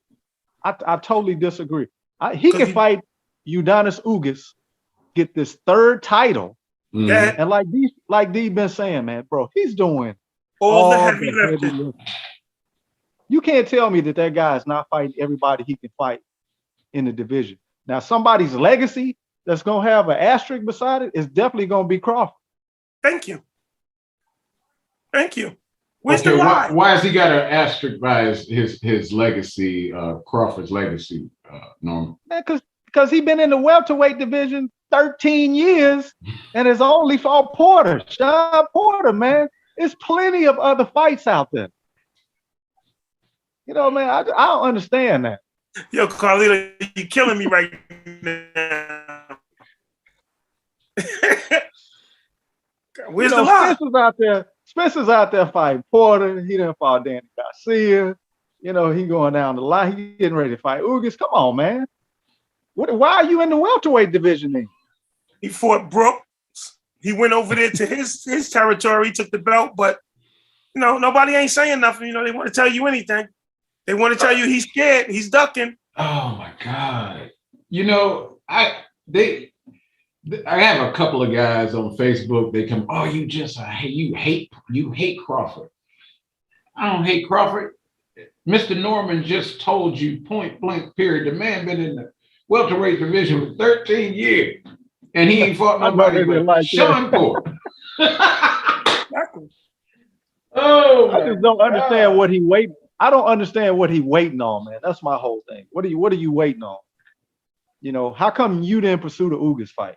I totally disagree. He can fight Udonis Ugas, get this third title, and like D been saying, man, bro, he's doing all the heavy lifting. You can't tell me that guy is not fighting everybody he can fight in the division. Now, somebody's legacy that's gonna have an asterisk beside it is definitely gonna be Crawford. Thank you. Where's the lie? Why has he got an asterisk by his legacy, Crawford's legacy, Norman? Because he's been in the welterweight division 13 years and has only fought Porter, Sean Porter, man. There's plenty of other fights out there. You know, man, I don't understand that. Yo, Carlito, you're killing me right now. Where's the lie? Spencer's out there fighting Porter. He done fought Danny Garcia. You know, he going down the line. He getting ready to fight Ugas. Come on, man. Why are you in the welterweight division then? He fought Brooks. He went over there to his territory, took the belt, but you know, nobody ain't saying nothing. You know, they want to tell you anything. They want to tell you he's scared, he's ducking. Oh my God. You know, I have a couple of guys on Facebook. They come, oh, you hate Crawford. I don't hate Crawford. Mr. Norman just told you point blank period. The man been in the welterweight division for 13 years, and he ain't fought nobody but Sean Porter. Oh, I just don't understand what he waiting. I don't understand what he waiting on, man. That's my whole thing. What are you waiting on? You know, how come you didn't pursue the Ugas fight?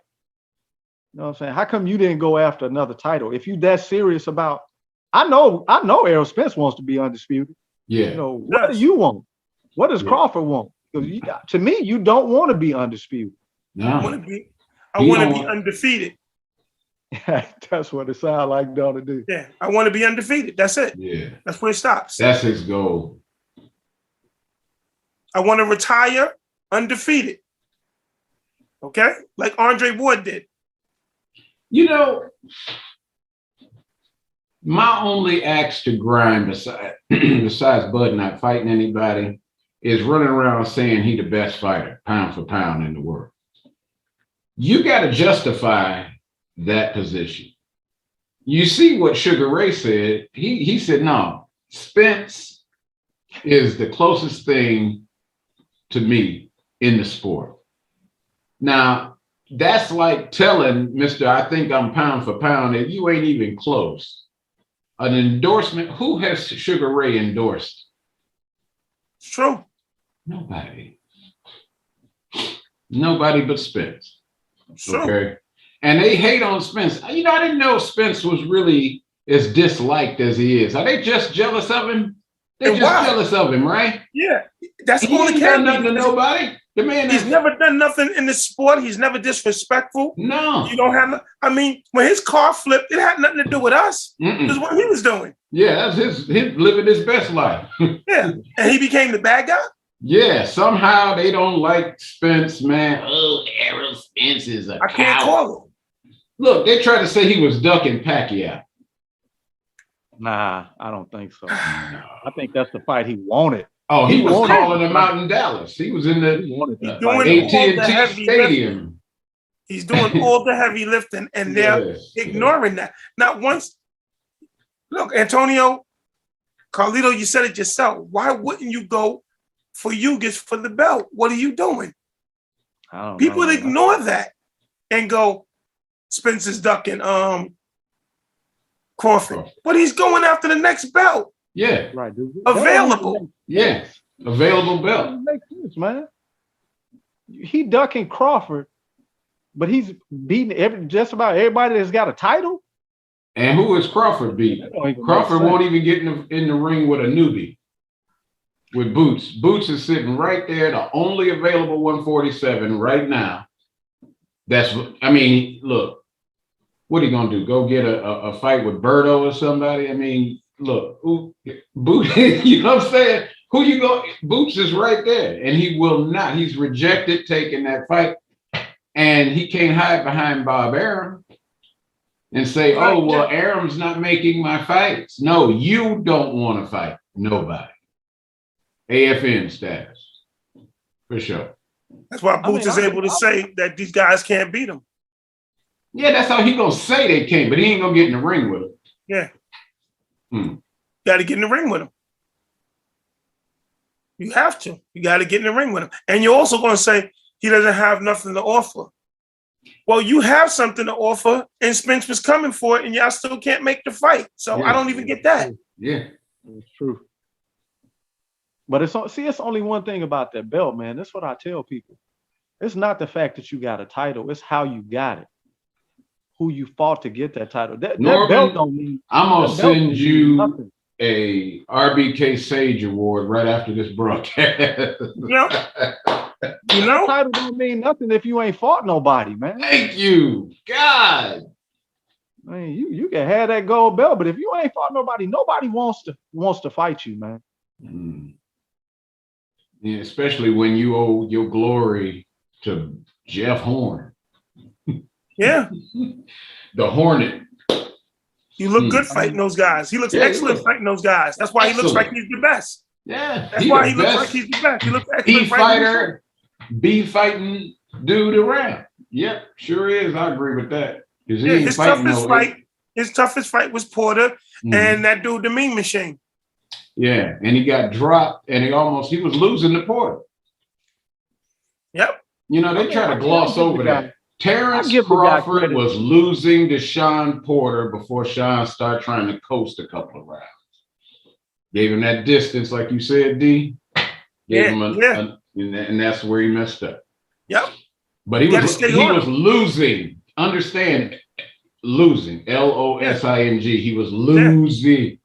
You know what I'm saying? How come you didn't go after another title? If you that serious about, I know Errol Spence wants to be undisputed. Yeah. You know, what do you want? What does Crawford want? Because to me, you don't want to be undisputed. No. I want to be undefeated. That's what it sounds like, don't it? Do? Yeah, I want to be undefeated. That's it. Yeah. That's where it stops. That's his goal. I want to retire undefeated. Okay? Like Andre Ward did. You know, my only axe to grind besides Bud not fighting anybody is running around saying he the best fighter, pound for pound in the world. You got to justify that position. You see what Sugar Ray said. He said, no, Spence is the closest thing to me in the sport. Now, that's like telling Mr. I think I'm pound for pound, and you ain't even close. An endorsement, who has Sugar Ray endorsed? It's true. Nobody but Spence. Sure. Okay. And they hate on Spence. You know, I didn't know Spence was really as disliked as he is. Are they just jealous of him? They're just jealous of him, right? Yeah. That's he all ain't done nothing to nobody. The man he's never done nothing in the sport. He's never disrespectful. No. You don't have I mean, when his car flipped, it had nothing to do with us. It was what he was doing. Yeah, that's his living his best life. Yeah. And he became the bad guy? Yeah, somehow they don't like Spence, man. Oh, Errol Spence is a I can't call him. Look, they tried to say he was ducking Pacquiao. Nah, I don't think so. I think that's the fight he wanted. Oh, he was calling him out in Dallas. He was in the AT&T Stadium. He's doing all the heavy lifting, and they're ignoring that. Not once. Look, Antonio, Carlito, you said it yourself. Why wouldn't you go for Ugas for the belt? What are you doing? I don't People know. ignore that and go, Spence is ducking Crawford. But he's going after the next belt. Yeah. Right. Available. Yeah. Available belt. That makes sense, man. He ducking Crawford, but he's beating just about everybody that's got a title. And who is Crawford beating? Crawford won't even get in the ring with a newbie. With Boots. Boots is sitting right there, the only available 147 right now. I mean, look, what are you gonna do? Go get a fight with Berto or somebody? I mean, look, Boots, you know what I'm saying? Who you go? Boots is right there, and he will not. He's rejected taking that fight, and he can't hide behind Bob Arum and say, "Oh, well, Arum's not making my fights." No, you don't want to fight nobody. AFN status, for sure. That's why Boots is able to say that these guys can't beat him. Yeah, that's how he gonna say they can't, but he ain't gonna get in the ring with him. Yeah. Got to get in the ring with him. You have to. You got to get in the ring with him. And you're also going to say he doesn't have nothing to offer. Well, you have something to offer, and Spence was coming for it, and y'all still can't make the fight. So yeah. I don't even get that. Yeah. It's true. But it's only one thing about that belt, man. That's what I tell people. It's not the fact that you got a title. It's how you got it. Who you fought to get that title. That belt don't mean. I'm going to send you a RBK Sage Award right after this broadcast. You know, title don't mean nothing if you ain't fought nobody, man. Thank you, God. I mean, you can have that gold belt, but if you ain't fought nobody, nobody wants to fight you, man. Yeah, especially when you owe your glory to Jeff Horn. Yeah, the Hornet. You look good fighting those guys. He looks excellent fighting those guys. That's why he looks like he's the best. Yeah, that's why he looks like he's the best. He looks excellent. B fighting dude around. Yep, sure is. I agree with that. His toughest fight was Porter and that dude, the Mean Machine. Yeah, and he got dropped, and he was losing to Porter. Yep. You know, they try to gloss over that. Terence Crawford was losing to Sean Porter before Sean started trying to coast a couple of rounds. Gave him that distance, like you said, D. And that's where he messed up. Yep. But he was losing. Understand, losing. LOSING. He was losing.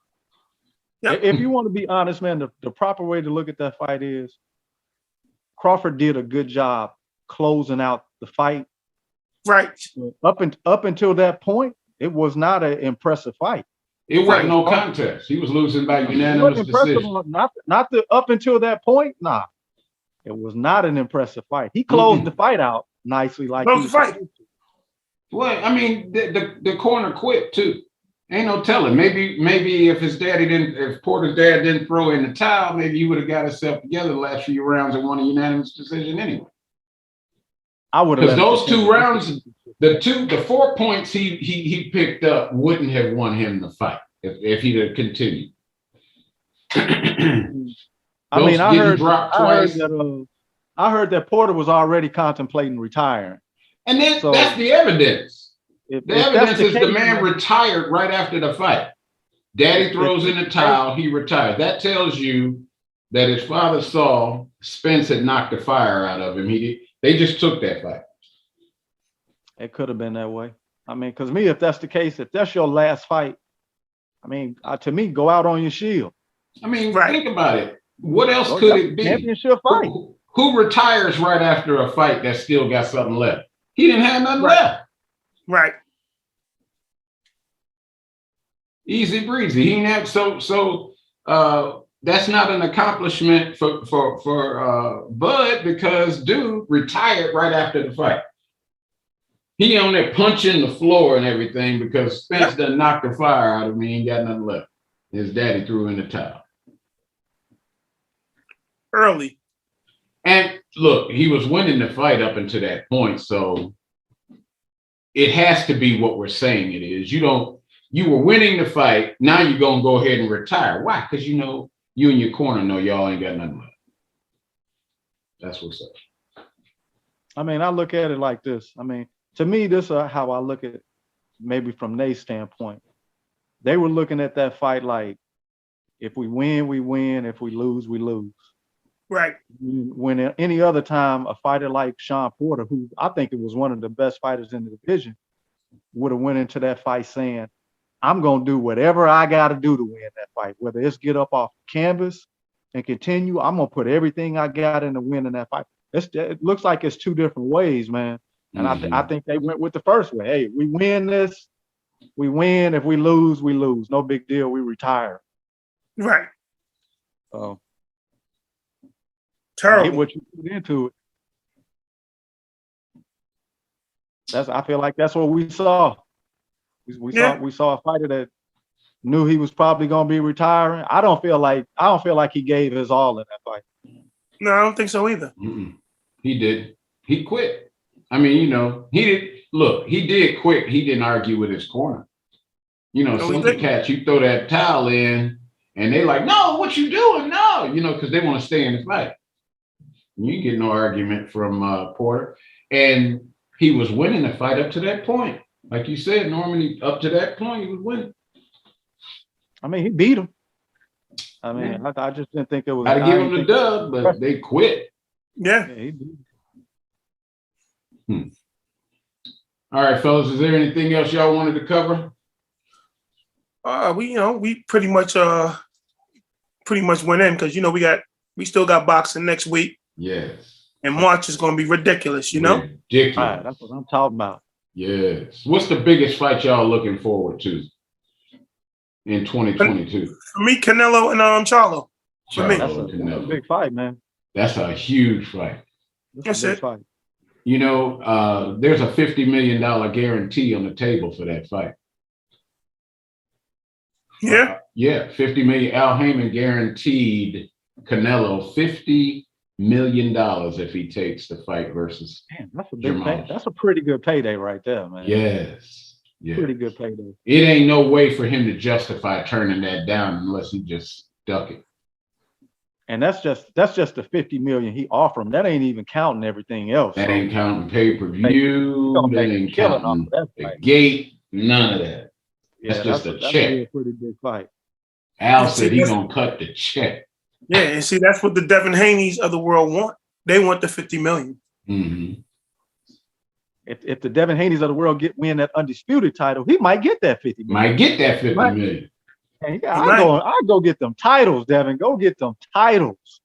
Yep. If you want to be honest, man, the proper way to look at that fight is Crawford did a good job closing out the fight. Right. Up until that point, it was not an impressive fight. It wasn't no contest. He was losing by unanimous decision. Not up until that point, nah. It was not an impressive fight. He closed the fight out nicely, like closed the fight. Well, I mean, the corner quit too. Ain't no telling. Maybe if Porter's dad didn't throw in the towel, maybe he would have got himself together the last few rounds and won a unanimous decision anyway. I would have, because those 2 rounds, the 4 points he picked up wouldn't have won him the fight if he'd have continued. I mean, I heard that Porter was already contemplating retiring. And that's the evidence. The evidence is the man retired right after the fight. Daddy throws in the towel, he retires. That tells you that his father saw Spence had knocked the fire out of him. They just took that fight. It could have been that way. I mean, because if that's the case, if that's your last fight, I mean, to me, go out on your shield. I mean, think about it. What else could it be? Championship fight. Who retires right after a fight that still got something left? He didn't have nothing left. Right. Easy breezy. He didn't have that's not an accomplishment for Bud, because dude retired right after the fight. He on there punching the floor and everything because Spence done knocked the fire out of me. He ain't got nothing left. His daddy threw in the towel. Early. And look, he was winning the fight up until that point. So it has to be what we're saying it is. You were winning the fight. Now you're going to go ahead and retire. Why? Because you and your corner know y'all ain't got nothing left. That's what's up. I mean, I look at it like this. I mean, to me, this is how I look at it, maybe from their standpoint. They were looking at that fight like, if we win, we win. If we lose, we lose. Right. When any other time, a fighter like Sean Porter, who I think it was one of the best fighters in the division, would have went into that fight saying, I'm going to do whatever I got to do to win that fight, whether it's get up off the canvas and continue. I'm going to put everything I got into winning that fight. It looks like it's two different ways, man. And I think they went with the first way. Hey, we win this, we win. If we lose, we lose. No big deal. We retire. Right. So terrible. Get what you put into it. I feel like that's what we saw. We saw a fighter that knew he was probably going to be retiring. I don't feel like he gave his all in that fight. No, I don't think so either. He did. He quit. I mean, he did quit. He didn't argue with his corner. Some of the cats, you throw that towel in and they like, no, what you doing? No, because they want to stay in the fight. You get no argument from Porter. And he was winning the fight up to that point. Like you said, Norman, up to that point, he was winning. I mean, he beat him. I mean, I just didn't think it was. Got to give him the dub, but they quit. Yeah. He beat him. All right, fellas, is there anything else y'all wanted to cover? We pretty much went in because we still got boxing next week. Yes. And March is going to be ridiculous, Ridiculous. Right, that's what I'm talking about. Yes. What's the biggest fight y'all looking forward to in 2022? For me, Canelo and Charlo. For me, that's a big fight, man. That's a huge fight. That's it. Fight. There's a $50 million guarantee on the table for that fight. Yeah. 50 million. Al Heyman guaranteed Canelo $50 million if he takes the fight versus. Man, that's a big pay. That's a pretty good payday right there, man. Yes. Pretty good payday. It ain't no way for him to justify turning that down unless he just stuck it. And that's just the $50 million he offered him. That ain't even counting everything else. That ain't counting pay-per-view. That ain't counting the gate. None of that. That's just a check. A pretty big fight. Al said he's gonna cut the check. Yeah, and see, that's what the Devin Haneys of the world want. They want the $50 million. Mm-hmm. If the Devin Haneys of the world win that undisputed title, he might get that $50 million. Might get that $50 million. Hey, I'll go get them titles, Devin. Go get them titles.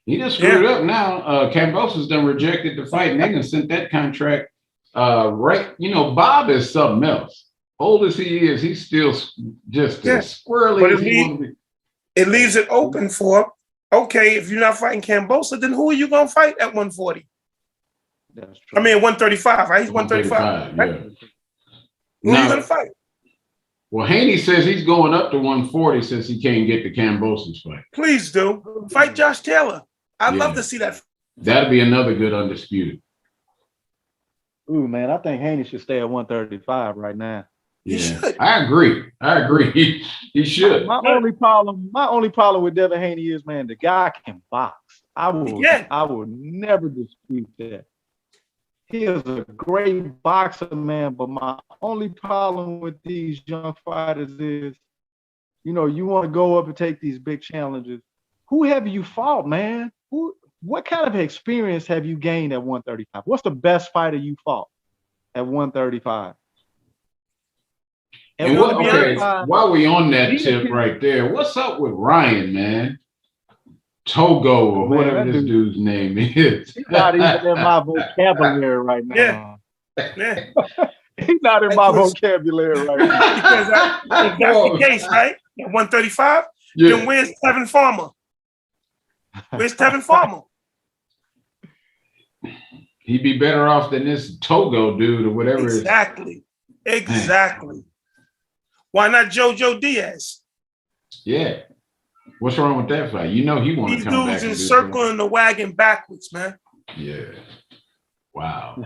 He just screwed up now. Cambosos done rejected the fight, and they done sent that contract right. Bob is something else. Old as he is, he's still just as squirrely as he wants to be. It leaves it open for, okay, if you're not fighting Cambosos, then who are you going to fight at 140? That's true. I mean, 135, right? He's 135. Right? Yeah. Who are you going to fight? Well, Haney says he's going up to 140 since he can't get the Cambosos fight. Please do. Fight Josh Taylor. I'd love to see that. That'd be another good undisputed. Ooh, man, I think Haney should stay at 135 right now. He should. I agree. He should. My only problem with Devin Haney is, man, the guy can box. I would never dispute that. He is a great boxer, man. But my only problem with these young fighters is, you want to go up and take these big challenges. Who have you fought, man? What kind of experience have you gained at 135? What's the best fighter you fought at 135? And while we on that tip right there, what's up with Ryan, man? Togo or whatever this dude's name is. He's not even in my vocabulary right now. Yeah. He's not in my vocabulary right now. Because that's the case, right? At 135? Yeah. Then where's Tevin Farmer? Where's Tevin Farmer? He'd be better off than this Togo dude or whatever. Exactly. Why not JoJo Diaz? Yeah. What's wrong with that fight? He want to come back. These dudes is circling the wagon backwards, man. Yeah. Wow.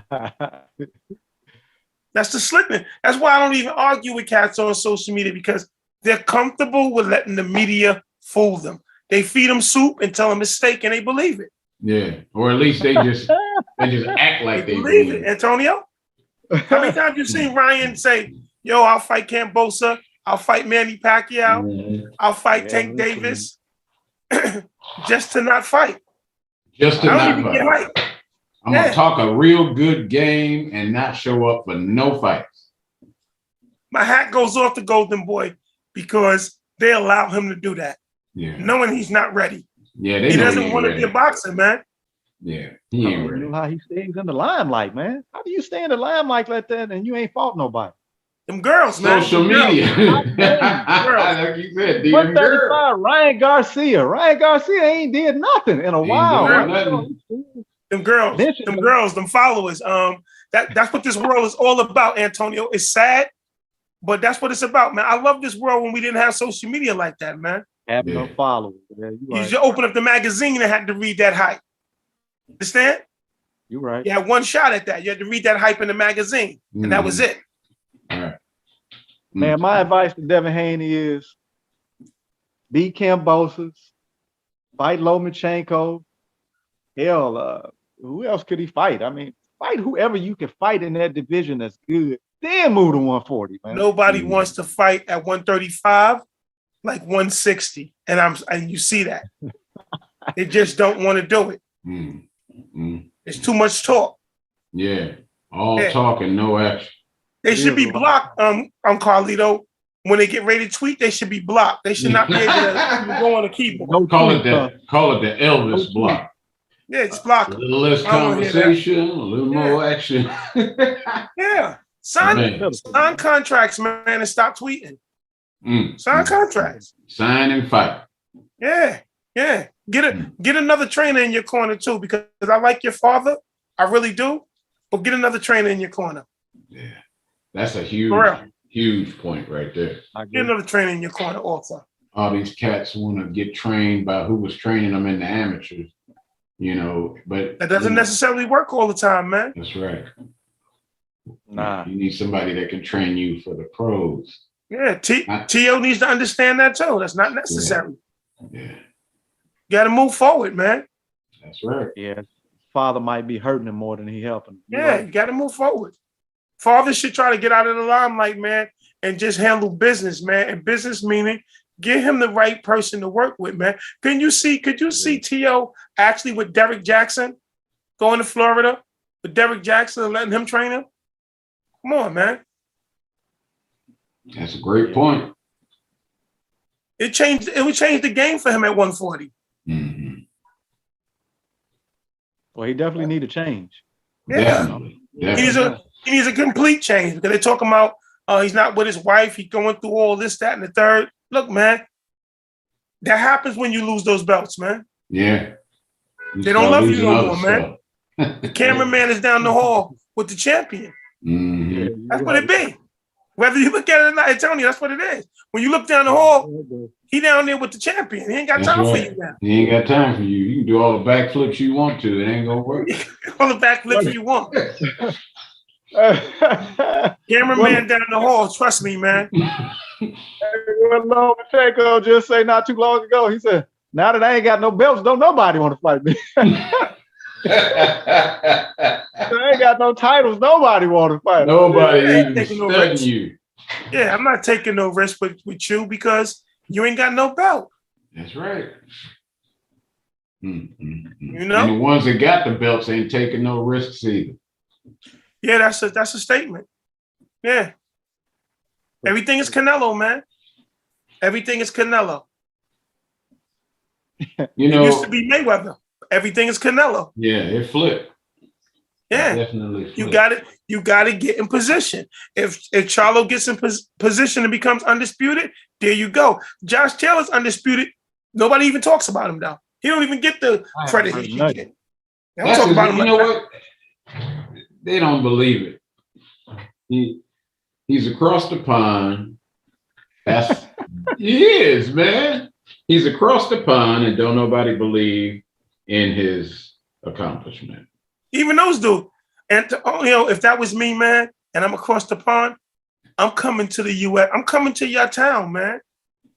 That's the slickness. That's why I don't even argue with cats on social media, because they're comfortable with letting the media fool them. They feed them soup and tell them it's steak and they believe it. Yeah. Or at least they just They just act like they believe believe it, Antonio. How many times you seen Ryan say, "Yo, I'll fight Kambosos, I'll fight Manny Pacquiao, Mhm. I'll fight Yeah, Tank that's Davis," just to not fight. Just to I don't not even get fight. hyped. I'm gonna talk a real good game and not show up for no fights. My hat goes off to Golden Boy because they allow him to do that, Yeah, knowing he's not ready. yeah, they He know doesn't ain't want to ready. be a boxer, man. Yeah, he ain't You ready. know how he stays in the limelight, man. How do you stay in the limelight like that and you ain't fought nobody? Them girls, man. Social Them girls. media. Girls. Like you said, them 135, girls. Ryan Garcia. Ryan Garcia ain't did nothing in a while. doing Right? nothing. Them girls, them followers. That's what this world is all about, Antonio. It's sad, but that's what it's about, man. I love this world when we didn't have social media like that, man. Having no Yeah. followers. Yeah, you You right. just open up the magazine and had to read that hype. Understand? You right. You had one shot at that. You had to read that hype in the magazine, and that was it. All right. Man, my advice to Devin Haney is beat Cambosis, fight Lomachenko. Hell, who else could he fight? I mean, fight whoever you can fight in that division that's good. Then move to 140, man. Nobody wants to fight at 135 like 160, and you see that. They just don't want to do it. It's too much talk. Yeah, all talk and no action. They should be blocked, Carlito. When they get ready to tweet, they should be blocked. They should not be able to go on a keyboard. No Call tweet, it the Elvis block. Yeah, it's blocked. A little less I don't wanna hear that. conversation, a little more action. Yeah. Sign Man. contracts, man, and stop tweeting. Mm. Sign contracts. Sign and fight. Yeah. Yeah. Get another trainer in your corner too, because I like your father. I really do. But get another trainer in your corner. Yeah, that's a For real. huge point right there. Get another trainer in your corner also. All these cats want to get trained by who was training them in the amateurs, but That doesn't necessarily work all the time, man. That's right. Nah. You need somebody that can train you for the pros. Yeah, T.O. needs to understand that too. That's not necessary. Yeah, You got to move forward, man. that's right. Yeah. Father might be hurting him more than he helping. Yeah, you got to move forward. Fathers should try to get out of the limelight, man, and just handle business, man. And business meaning get him the right person to work with, man. Could you see T.O. actually with Derek Jackson going to Florida with Derek Jackson and letting him train him? Come on, man. That's a great point. It would change the game for him at 140. Mm-hmm. Well, he definitely need to change. Yeah. Definitely. He needs a complete change because they're talking about he's not with his wife. He's going through all this, that, and the third. Look, man, that happens when you lose those belts, man. Yeah. They don't love you no more, man. The cameraman is down the hall with the champion. Mm-hmm. That's what it be. Whether you look at it or not, Tony, that's what it is. When you look down the hall, he down there with the champion. He ain't got time for you now. He ain't got time for you. You can do all the backflips you want to. It ain't gonna work. All the backflips you want. Cameraman down the hall, trust me, man. Lomachenko just say not too long ago, he said, now that I ain't got no belts, don't nobody want to fight me. I ain't got no titles, nobody want to fight me. Nobody Yeah, even taking no studying risks. you. Yeah, I'm not taking no risk with you because you ain't got no belt. That's right. Mm-hmm. You know? And the ones that got the belts ain't taking no risks either. Yeah, that's a statement. Yeah. Everything is Canelo, man. Everything is Canelo. It used to be Mayweather. Everything is Canelo. Yeah, it flipped. Yeah. It definitely flipped. You got to get in position. If Charlo gets in position and becomes undisputed, there you go. Josh Taylor's undisputed. Nobody even talks about him now. He don't even get the credit he should get. They don't talk about him. You know what? They don't believe it. He's across the pond. He is, man. He's across the pond and don't nobody believe in his accomplishment. Even those do. And if that was me, man, and I'm across the pond, I'm coming to the U.S. I'm coming to your town, man.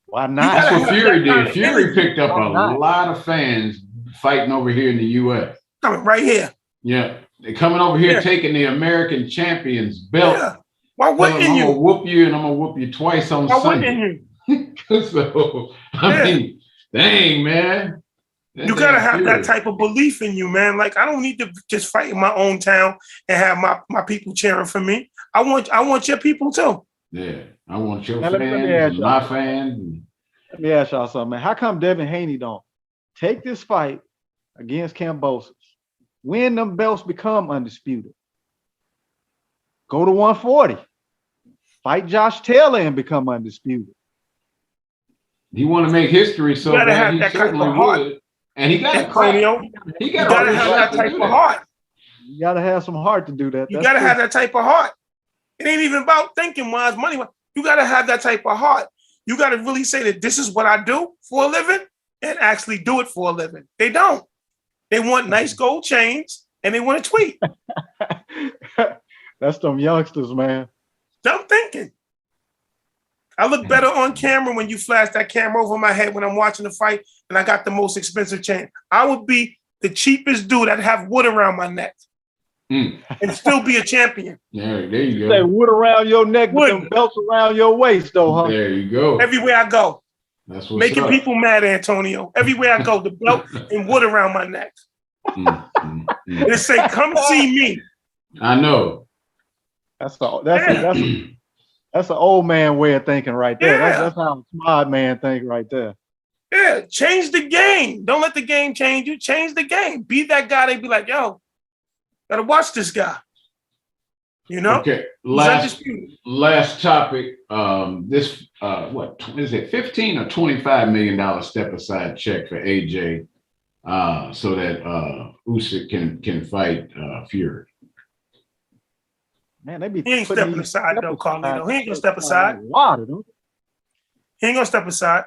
Why not? That's what Fury did. Fury picked up a Why not? lot of fans fighting over here in the U.S. Coming right here. Yeah, they're coming over here taking the American champion's belt. Yeah. Why wouldn't I'm you? gonna whoop you, and I'm gonna whoop you twice on Why Sunday. wouldn't you? So I mean, dang man, You gotta have that type of belief in you, man. Like I don't need to just fight in my own town and have my people cheering for me. I want your people too. Yeah, I want your Now, fans, let me ask my y'all. fans. Let me ask y'all something, man. How come Devin Haney don't take this fight against Cambosis, win them belts, become undisputed, go to 140, fight Josh Taylor and become undisputed? He want to make history, so You gotta bad, have he that kind certainly of heart. would. And he got a Antonio, He you got gotta a have that type of heart. You gotta have some heart to do that. You That's gotta true. have that type of heart. It ain't even about thinking wise, money wise. You gotta have that type of heart. You gotta really say that this is what I do for a living and actually do it for a living. They don't. They want nice gold chains and they want to tweet. That's them youngsters, man. Dumb thinking. I look better on camera when you flash that camera over my head when I'm watching the fight and I got the most expensive chain. I would be the cheapest dude that have wood around my neck and still be a champion. There you Say go. wood around your neck, with them belts around your waist, though, huh? There you go. Everywhere I go. That's what's Making up. people mad, Antonio. Everywhere I go, the belt and wood around my neck. And it say, come see me. I know. That's an old man way of thinking right there. Yeah. That's how a smart man think right there. Yeah, change the game. Don't let the game change you. Change the game. Be that guy. They be like, yo, gotta watch this guy. You know? Okay. Undisputed. Last topic. This what is it? $15 or $25 million step aside check for AJ, so that Usyk can fight Fury. Man, they be He ain't putting stepping these aside, though, steppers Carlito. He ain't gonna step aside. Water, don't He ain't gonna step aside.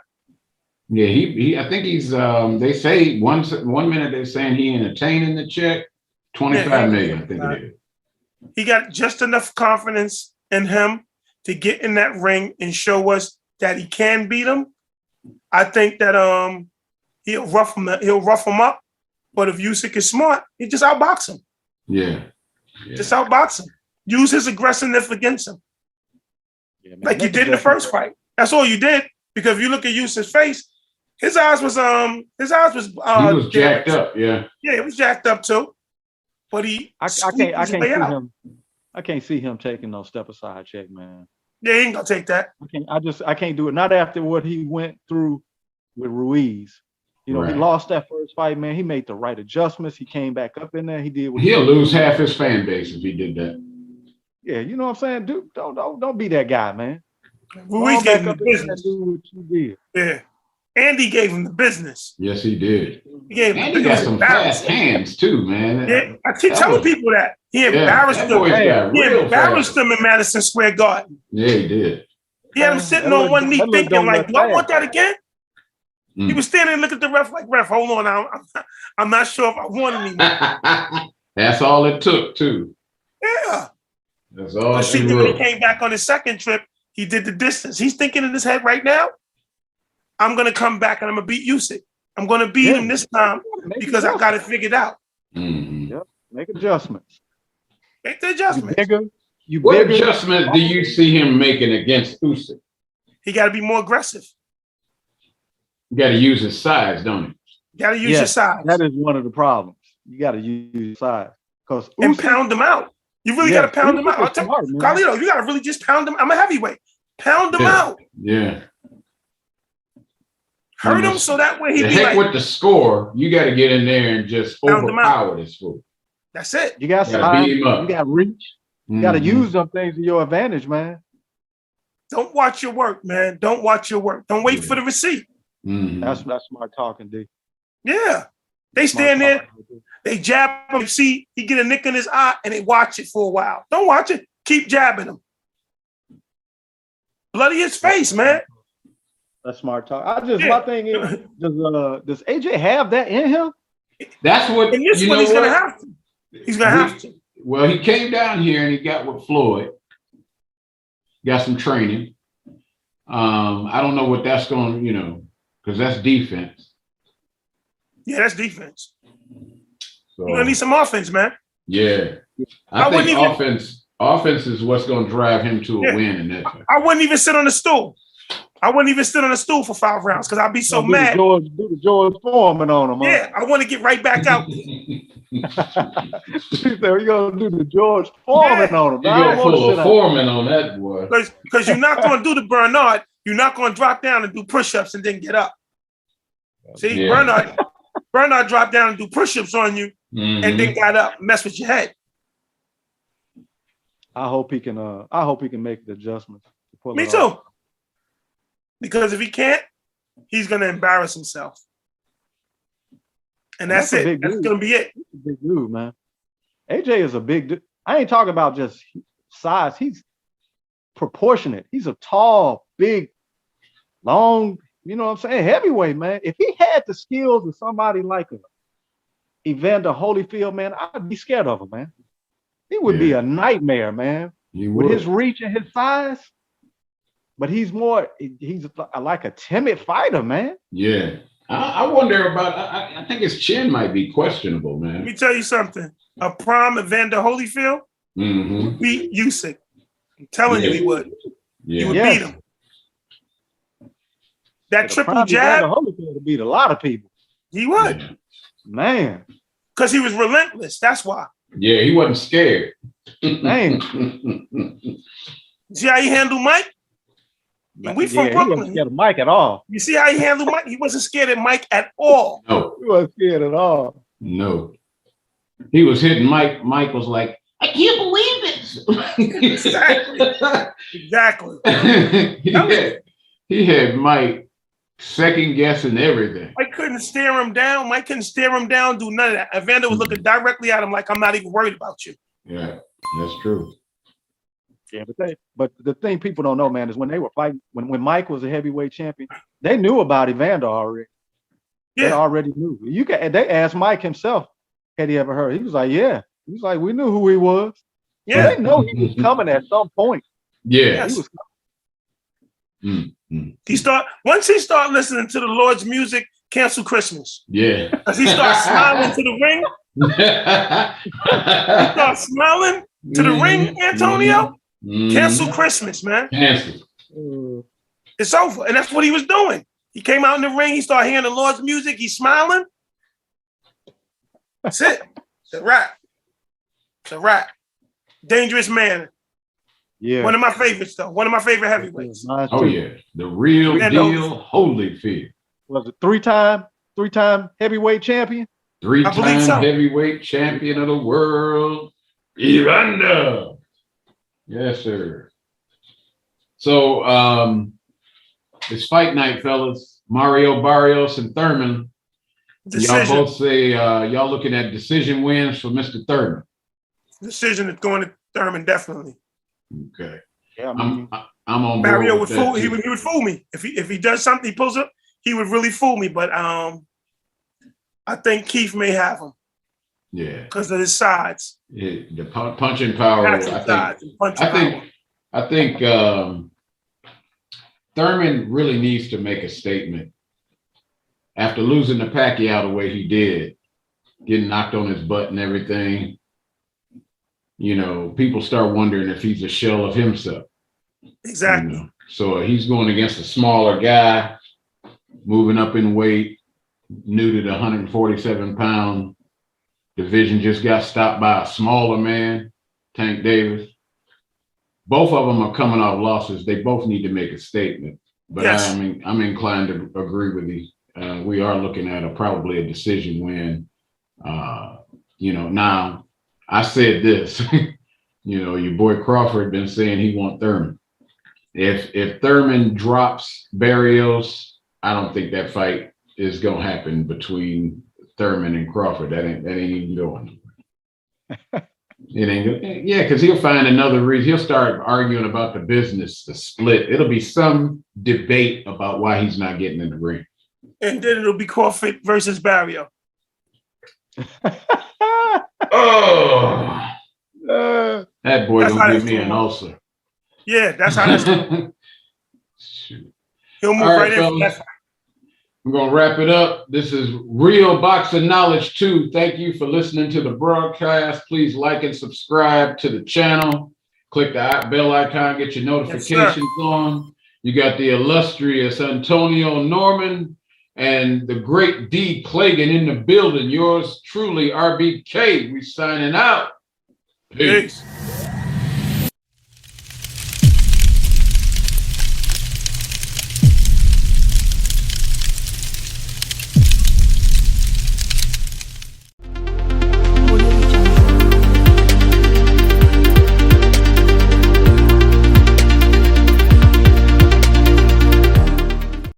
Yeah, he I think he's they say one minute they're saying he entertaining the check, 25 million, I think it is. He got just enough confidence in him to get in that ring and show us that he can beat him. I think that he'll rough him up, but if Usyk is smart, he just outbox him. Yeah. Just outbox him. Use his aggressiveness against him. Yeah, man, Like you did in the first fight. That's all you did. Because if you look at Usyk's face, his eyes was he was jacked up, yeah. Yeah, it was jacked up too. But I can't see him taking no step aside check, man. Yeah, he ain't gonna take that. I can't do it. Not after what he went through with Ruiz. You know, Right. He lost that first fight, man. He made the right adjustments. He came back up in there. He did what He'll lose half his fan base if he did that. Yeah, you know what I'm saying? Dude, don't be that guy, man. Ruiz gave him the business. Do what you did. Yeah. Andy gave him the business. Yes, he did. He gave him And the he got business. some fast hands too, man. Yeah, I keep telling people that. He embarrassed them. He embarrassed them in Madison Square Garden. Yeah, he did. He had him sitting on one knee thinking, like, do I want that again? He was standing and looking at the ref like, ref, hold on. I'm not sure if I want it anymore. That's all it took, too. Yeah. That's all But she see, when wrote. he came back on his second trip, he did the distance. He's thinking in his head right now, I'm going to come back and I'm going to beat Usyk. I'm going to beat him this time because I got it figured out. Mm-hmm. Yep. Make adjustments. Make the adjustments. What adjustment do you see him making against Usyk? He got to be more aggressive. You got to use his size, don't he? You got to use your size. That is one of the problems. You got to use your size. And pound him out. You really got to pound him out. Carlito, you got to really just pound him. I'm a heavyweight. Pound him out. Yeah. Hurt him so that way he be heck like, with the score, you got to get in there and just overpower this fool. That's it. You got size. You got reach. You got to use them things to your advantage, man. Don't watch your work, man. Don't watch your work. Don't wait for the receipt. Mm-hmm. That's smart talking, D. Yeah. They stand there, they jab him, see he get a nick in his eye, and they watch it for a while. Don't watch it. Keep jabbing him. Bloody his face, man. That's smart talk. My thing is, does AJ have that in him? That's what in this one he's gonna have to. He's gonna have to. Well, he came down here and he got with Floyd. Got some training. I don't know what that's going to, because that's defense. Yeah, that's defense. So, You're gonna need some offense, man. Yeah. I think offense is what's going to drive him to a win in that fight. I wouldn't even sit on the stool. I wouldn't even sit on the stool for 5 rounds because I'd be so mad. Do the George Foreman on him. Yeah, I want to get right back out there. He said, we're going to do the George Foreman on him. You're going to pull a Foreman on that boy. Because you're not going to do the Bernard. You're not going to drop down and do push-ups and then get up. See, yeah. Bernard dropped down and do push-ups on you and then got up, mess with your head. I hope he can make the adjustments. Me too. Because if he can't, he's going to embarrass himself. And that's it. That's going to be it. He's a big dude, man. AJ is a big dude. I ain't talking about just size. He's proportionate. He's a tall, big, long, you know what I'm saying? Heavyweight, man. If he had the skills of somebody like Evander Holyfield, man, I'd be scared of him, man. He would be a nightmare, man. With his reach and his size. But he's like a timid fighter, man. Yeah. I wonder about, I think his chin might be questionable, man. Let me tell you something. A prime Evander Holyfield would beat Usyk. I'm telling you he would. Yeah. He would beat him. That triple jab. Evander Holyfield would beat a lot of people. He would. Yeah. Man. Because he was relentless. That's why. Yeah, he wasn't scared. Man. See how he handled Mike? And we from Brooklyn. He wasn't scared of Mike at all. You see how he handled Mike? He wasn't scared of Mike at all. No. He wasn't scared at all. No. He was hitting Mike. Mike was like, I can't believe it. Exactly. He had Mike second guessing everything. Mike couldn't stare him down. Mike couldn't stare him down, do none of that. Evander was looking directly at him like, I'm not even worried about you. Yeah, that's true. Yeah, but the thing people don't know, man, is when they were fighting, when Mike was a heavyweight champion, they knew about Evander already. Yeah. They already knew. They asked Mike himself, had he ever heard? He was like, yeah. He was like, we knew who he was. Yeah. So they know he was coming at some point. Yeah. He was coming. Once he started listening to the Lord's music, cancel Christmas. Yeah. As he starts smiling to the ring. He starts smiling to the ring, Antonio. Cancel Christmas, man. Cancel. It's over. And that's what he was doing. He came out in the ring. He started hearing the Lord's music. He's smiling. That's it. It's a wrap. It's a wrap. Dangerous man. Yeah. One of my favorites, though. One of my favorite heavyweights. Oh, yeah. The real deal Holyfield. Was it three-time heavyweight champion? 3-time heavyweight champion of the world. Evander. Yes, sir. So it's fight night, fellas. Mario Barrios and Thurman. Y'all both say y'all looking at decision wins for Mr. Thurman. Decision is going to Thurman, definitely. Okay. Yeah, I'm on board. Mario would fool. He would fool me if he does something. He pulls up. He would really fool me. But I think Keith may have him. Yeah. Because of his sides. Yeah, the punching power. I think Thurman really needs to make a statement. After losing the Pacquiao the way he did, getting knocked on his butt and everything, you know, people start wondering if he's a shell of himself. Exactly. You know? So he's going against a smaller guy, moving up in weight, new to the 147-pound division, just got stopped by a smaller man, Tank Davis. Both of them are coming off losses. They both need to make a statement. But yes. I'm inclined to agree with you. We are looking at probably a decision win. You know, now I said this, you know, your boy Crawford been saying he want Thurman. If Thurman drops Barrios, I don't think that fight is gonna happen between Thurman and Crawford. That ain't even going. It ain't. Yeah, because he'll find another reason. He'll start arguing about the business, the split. It'll be some debate about why he's not getting in the ring. And then it'll be Crawford versus Barrios. Oh, that boy don't give me an ulcer. Yeah, that's how that's going. He'll move right in. We're going to wrap it up. This is Real Boxing Knowledge 2. Thank you for listening to the broadcast. Please like and subscribe to the channel. Click the bell icon, get your notifications on. You got the illustrious Antonio Norman and the great D. Clagan in the building. Yours truly, RBK. We signing out. Peace.